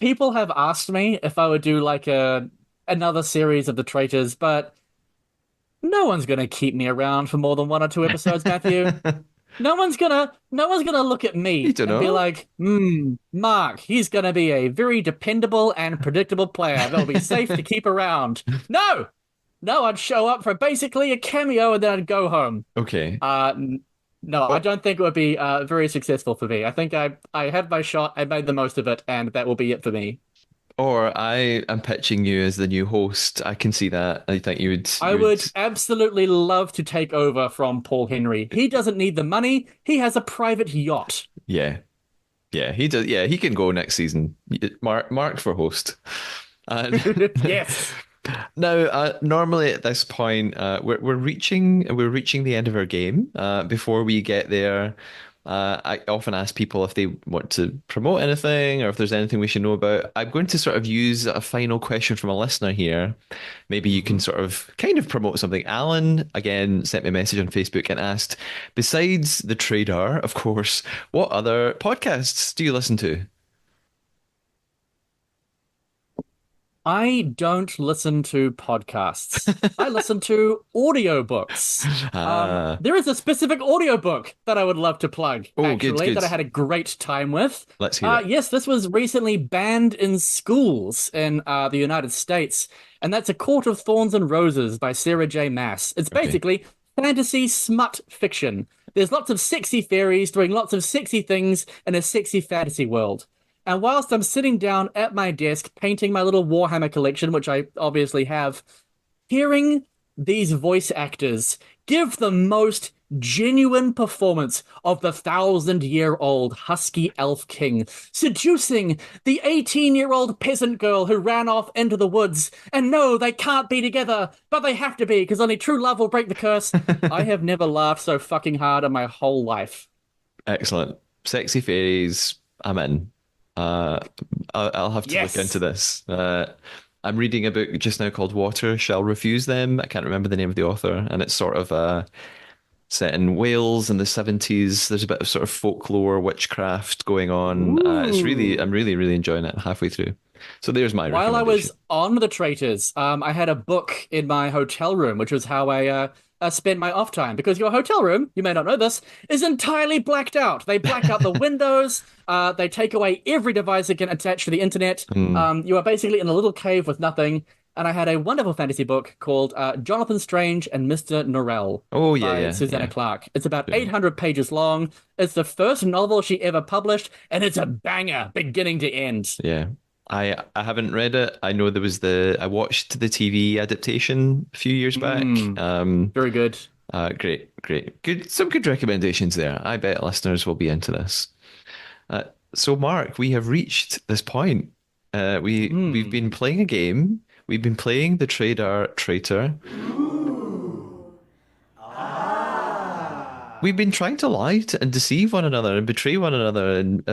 People have asked me if I would do like a another series of the Traitors, but no one's gonna keep me around for more than one or two episodes, Matthew. No one's gonna look at You me don't and be know. like, Mark, he's gonna be a very dependable and predictable player that'll be safe to keep around. No, no, I'd show up for basically a cameo and then I'd go home. Okay. No, I Well, don't think it would be very successful for me. I think I had my shot, I made the most of it, and that will be it for me. Or I am pitching you as the new host. I can see that. I think I you would, would absolutely love to take over from Paul Henry. He doesn't need the money. He has a private yacht. yeah, yeah, he does. Yeah, he can go next season. Mark for host. And Yes. now, normally at this point, we're reaching the end of our game. Before we get there, I often ask people if they want to promote anything or if there's anything we should know about. I'm going to sort of use a final question from a listener here. Maybe you can Mhm. sort of kind of promote something. Alan again sent me a message on Facebook and asked, besides the Trader, of course, what other podcasts do you listen to? I don't listen to podcasts. I listen to audiobooks. Ah, There is a specific audiobook that I would love to plug, oh, good, actually, good. that I had a great time with. Let's hear it. Yes, this was recently banned in schools in the United States, and that's A Court of Thorns and Roses by Sarah J. Maas. It's Okay. basically fantasy smut fiction. There's lots of sexy fairies doing lots of sexy things in a sexy fantasy world. And whilst I'm sitting down at my desk painting my little Warhammer collection, which I obviously have, hearing these voice actors give the most genuine performance of the 1,000-year-old husky elf king, seducing the 18-year-old peasant girl who ran off into the woods. And no, they can't be together, but they have to be, because only true love will break the curse. I have never laughed so fucking hard in my whole life. Excellent. Sexy fairies. I'm in. Uh, I'll have to look into Yes. this. I'm reading a book just now called Water Shall Refuse Them. I can't remember the name of the author, and it's sort of set in Wales in the 70s. There's a bit of sort of folklore, witchcraft going on. I'm Ooh. really, really enjoying it halfway through. So there's my While I was recommendation. on the Traitors, I had a book in my hotel room, which was how I spent my off time. Because your hotel room, you may not know this, is entirely blacked out. They black out the windows. They take away every device that can attach to the internet. Hmm. You are basically in a little cave with nothing. And I had a wonderful fantasy book called Jonathan Strange and Mr. Norrell Oh yeah, by yeah, Susanna yeah. Clarke. It's about Yeah. 800 pages long. It's the first novel she ever published, and it's a banger beginning to end. Yeah. I haven't read it. I know there was I watched the TV adaptation a few years back. Mm, very good. Great, great. Good, some good recommendations there. I bet listeners will be into this. Uh, so Mark, we have reached this point. We've been Hmm. playing a game. We've been playing the Trader Traitor. We've been trying to lie and deceive one another and betray one another and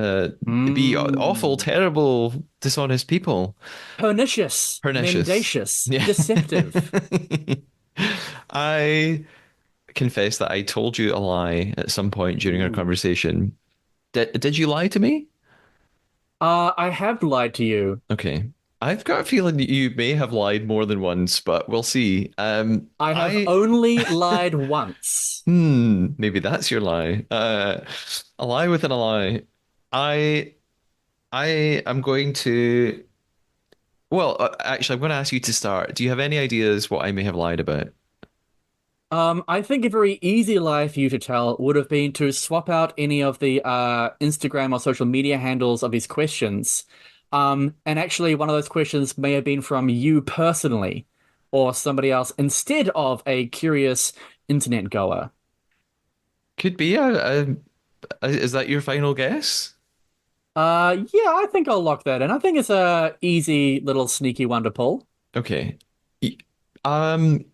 be awful, Hmm. terrible, dishonest people. Pernicious, Pernicious. mendacious, Yeah. deceptive. I confess that I told you a lie at some point during our Ooh. conversation. Did you lie to me? I have lied to you. Okay. I've got a feeling that you may have lied more than once, but we'll see. I have only lied once. Maybe that's your lie. A lie within a lie. I I am going to, well, actually, I'm going to ask you to start. Do you have any ideas what I may have lied about? I think a very easy lie for you to tell would have been to swap out any of the Instagram or social media handles of these questions. And actually, one of those questions may have been from you personally or somebody else instead of a curious internet goer. Could be. Is that your final guess? Yeah, I think I'll lock that in. I think it's a easy little sneaky one to pull. Okay. Y- Um,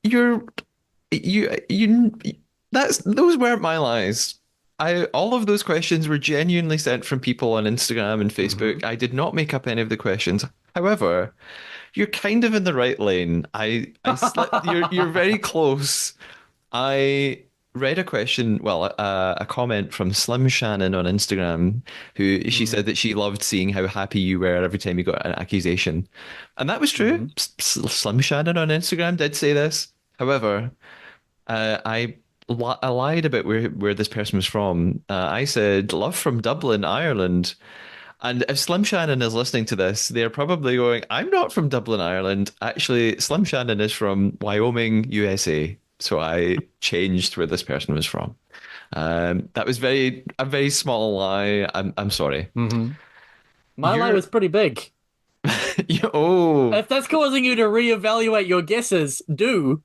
you're you that's those weren't my lies. I all of those questions were genuinely sent from people on Instagram and Hmm. Facebook. I did not make up any of the questions. However, you're kind of in the right lane. I slipped. You're very close. I read a question, well, a comment from Slim Shannon on Instagram, who she said Hmm. that she loved seeing how happy you were every time you got an accusation. And that was true. Hmm. Slim Shannon on Instagram did say this. However, I lied about where this person was from. I said, love from Dublin, Ireland. And if Slim Shannon is listening to this, they're probably going, I'm not from Dublin, Ireland. Actually, Slim Shannon is from Wyoming, USA. So I changed where this person was from. That was a very small lie. I'm sorry. Hmm. My lie You're was pretty big. oh, If that's causing you to reevaluate your guesses, do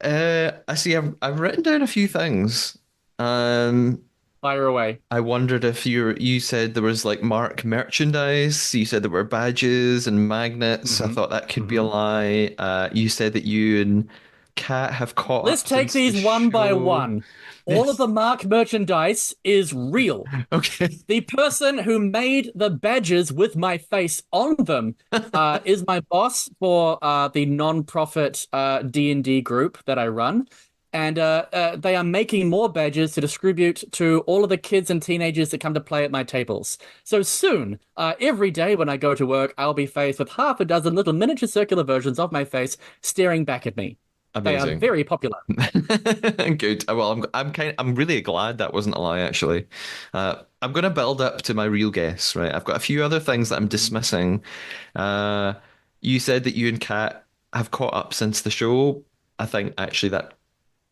I see. I've written down a few things. Um, fire away. I wondered if you said there was like Mark merchandise. You said there were badges and magnets. I hmm thought that could be a hmm lie. You said that you and Kat have caught Let's up take since the these one by show. one. All of the Mark merchandise is real. Okay. The person who made the badges with my face on them is my boss for the non-profit D&D group that I run. And they are making more badges to distribute to all of the kids and teenagers that come to play at my tables. So soon, every day when I go to work, I'll be faced with half a dozen little miniature circular versions of my face staring back at me. They are Amazing. very popular. Good. Well, I'm really glad that wasn't a lie, actually. I'm going to build up to my real guess, right? I've got a fefew other things that I'm dismissing. Uh, you said that you and Kat have caught up since the show. I think actually that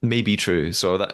may be true. So that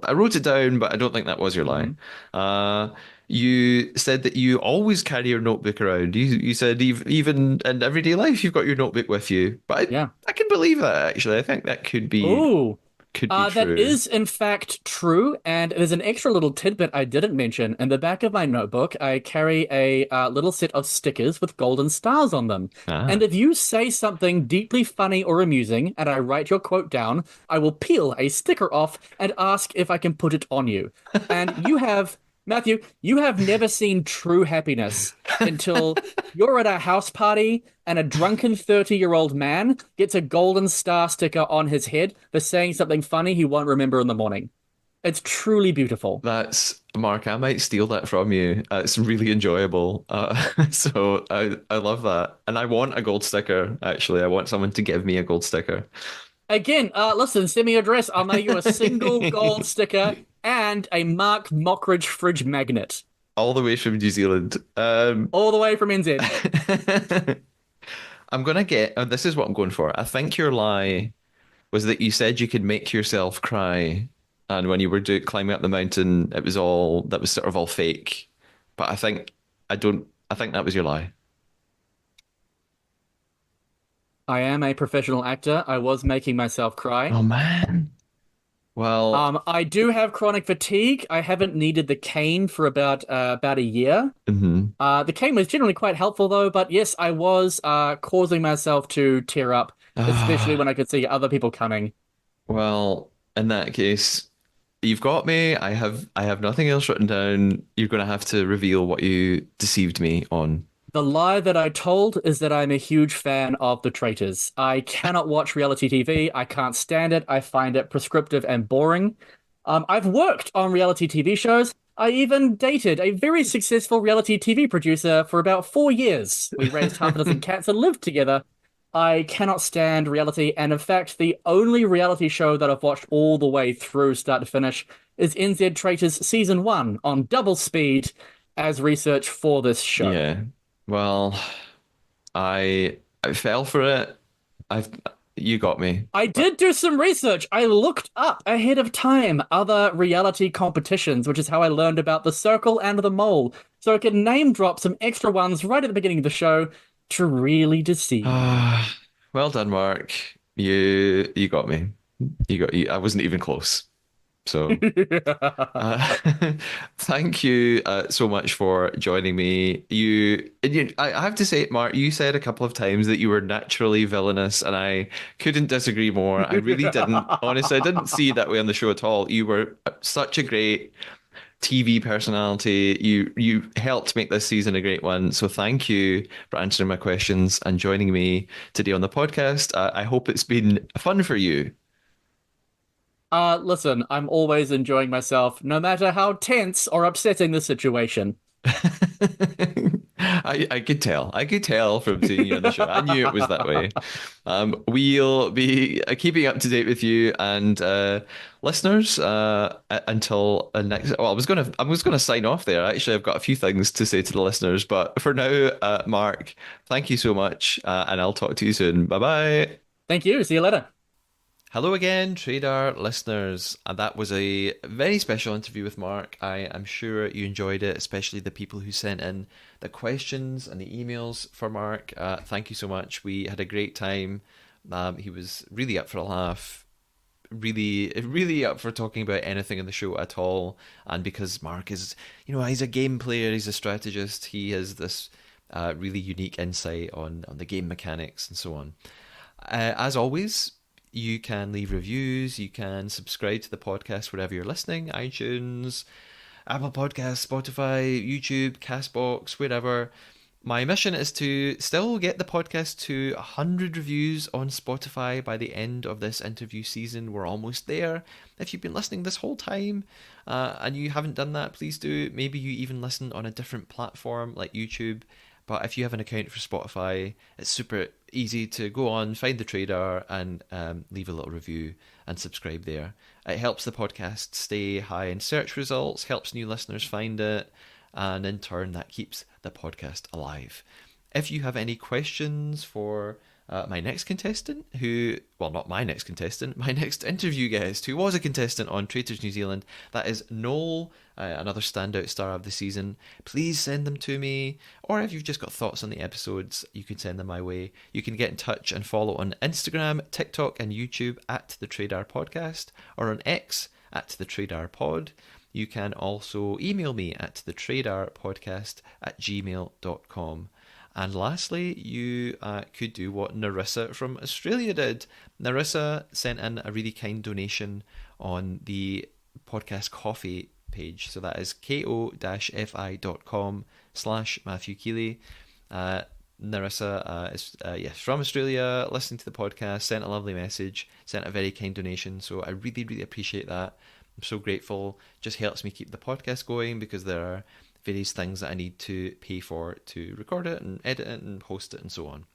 I wrote it down, but I don't think that was your lie. Mhm. Uh, you said that you always carry your notebook around. You said even in everyday life you've got your notebook with you. But Yeah. I can believe that actually. I think that Ooh. could be That true. is in fact true, and there's an extra little tidbit I didn't mention. In the back of my notebook, I carry a little set of stickers with golden stars on them. And Ah, if you say something deeply funny or amusing, and I write your quote down, I will peel a sticker off and ask if I can put it on you. And Matthew, you have never seen true happiness until you're at a house party and a drunken 30-year-old man gets a golden star sticker on his head for saying something funny he won't remember in the morning. It's truly beautiful. that's Mark. I might steal that from you. It's really enjoyable. So I love that, and I want a gold sticker. Actually, I want someone to give me a gold sticker. Again, listen, send me your address. I'll mail you a single gold sticker and a Mark Mockridge fridge magnet All the way from New Zealand. all the way from NZ. I'm gonna get. This is what I'm going for. I think your lie was that you said you could make yourself cry, and when you were climbing up the mountain, it was all that was sort of all fake. But I don't. I think that was your lie. I am a professional actor. I was making myself cry. Oh man. Well, I do have chronic fatigue. I haven't needed the cane for about a year. mhm. The cane was generally quite helpful though, but yes, I was causing myself to tear up, especially when Ah, I could see other people coming. well, in that case, you've got me. I have nothing else written down. You're gonna have to reveal what you deceived me on. The lie that I told is that I'm a huge fan of the Traitors. I cannot watch reality TV. I can't stand it. I find it prescriptive and boring. I've worked on reality TV shows. I even dated a very successful reality TV producer for about 4 years. We raised half a dozen cats and lived together. I cannot stand reality, and in fact, the only reality show that I've watched all the way through, start to finish, is NZ Traitors Season 1 on double speed as research for this show. Yeah. Well, I fell for it. I've you got me. I But did do some research. I looked up ahead of time other reality competitions, which is how I learned about the Circle and the Mole. So I could name drop some extra ones right at the beginning of the show to really deceive. well done, Mark. You got me. I wasn't even close. So uh, thank you so much for joining me. I have to say, Mark, you said a couple of times that you were naturally villainous, and I couldn't disagree more. I really didn't. Honestly, I didn't see it that way on the show at all. You were such a great TV personality. You helped make this season a great one. So thank you for answering my questions and joining me today on the podcast. I hope it's been fun for you. Listen, I'm always enjoying myself, no matter how tense or upsetting the situation. I could tell. I could tell from seeing you on the show. I knew it was that way. We'll be keeping up to date with you and listeners until next. Well, I was gonna sign off there. Actually, I've got a few things to say to the listeners, but for now, Mark, thank you so much, and I'll talk to you soon. Bye bye. Thank you. See you later. Hello again, Trader listeners. And that was a very special interview with Mark. I am sure you enjoyed it, especially the people who sent in the questions and the emails for Mark. Thank you so much. We had a great time. He was really up for a laugh, really up for talking about anything in the show at all. And because Mark is, he's a game player, he's a strategist, he has this really unique insight on the game mechanics and so on. As always, you can leave reviews, you can subscribe to the podcast wherever you're listening, iTunes, Apple Podcasts, Spotify, YouTube, Castbox, wherever. My mission is to still get the podcast to 100 reviews on Spotify by the end of this interview season. We're almost there. If you've been listening this whole time and you haven't done that, please do. Maybe you even listen on a different platform like YouTube. But if you have an account for Spotify, it's super easy to go on, find the Trader, and leave a little review and subscribe there. It helps the podcast stay high in search results, helps new listeners find it, and in turn, that keeps the podcast alive. If you have any questions for my next contestant, not my next contestant, my next interview guest, who was a contestant on Traitors New Zealand, that is Noel, another standout star of the season, please send them to me. Or if you've just got thoughts on the episodes, you can send them my way. You can get in touch and follow on Instagram, TikTok, and YouTube at the Traidar Podcast, or on X at the Traidar Pod. You can also email me at thetradarpodcast@gmail.com. And lastly, you could do what Narissa from Australia did. Narissa sent in a really kind donation on the podcast coffee page. So that is ko-fi.com/Matthew Keeley. Narissa is from Australia, listening to the podcast, sent a lovely message, sent a very kind donation. So I really appreciate that. I'm so grateful. Just helps me keep the podcast going because there are various things that I need to pay for to record it and edit it and host it and so on.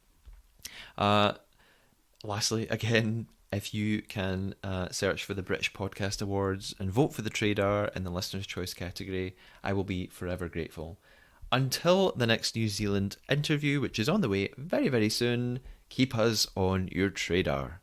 Lastly, again, if you can search for the British Podcast Awards and vote for the Trader in the Listener's Choice category, I will be forever grateful. Until the next New Zealand interview, which is on the way very soon, keep us on your Trader.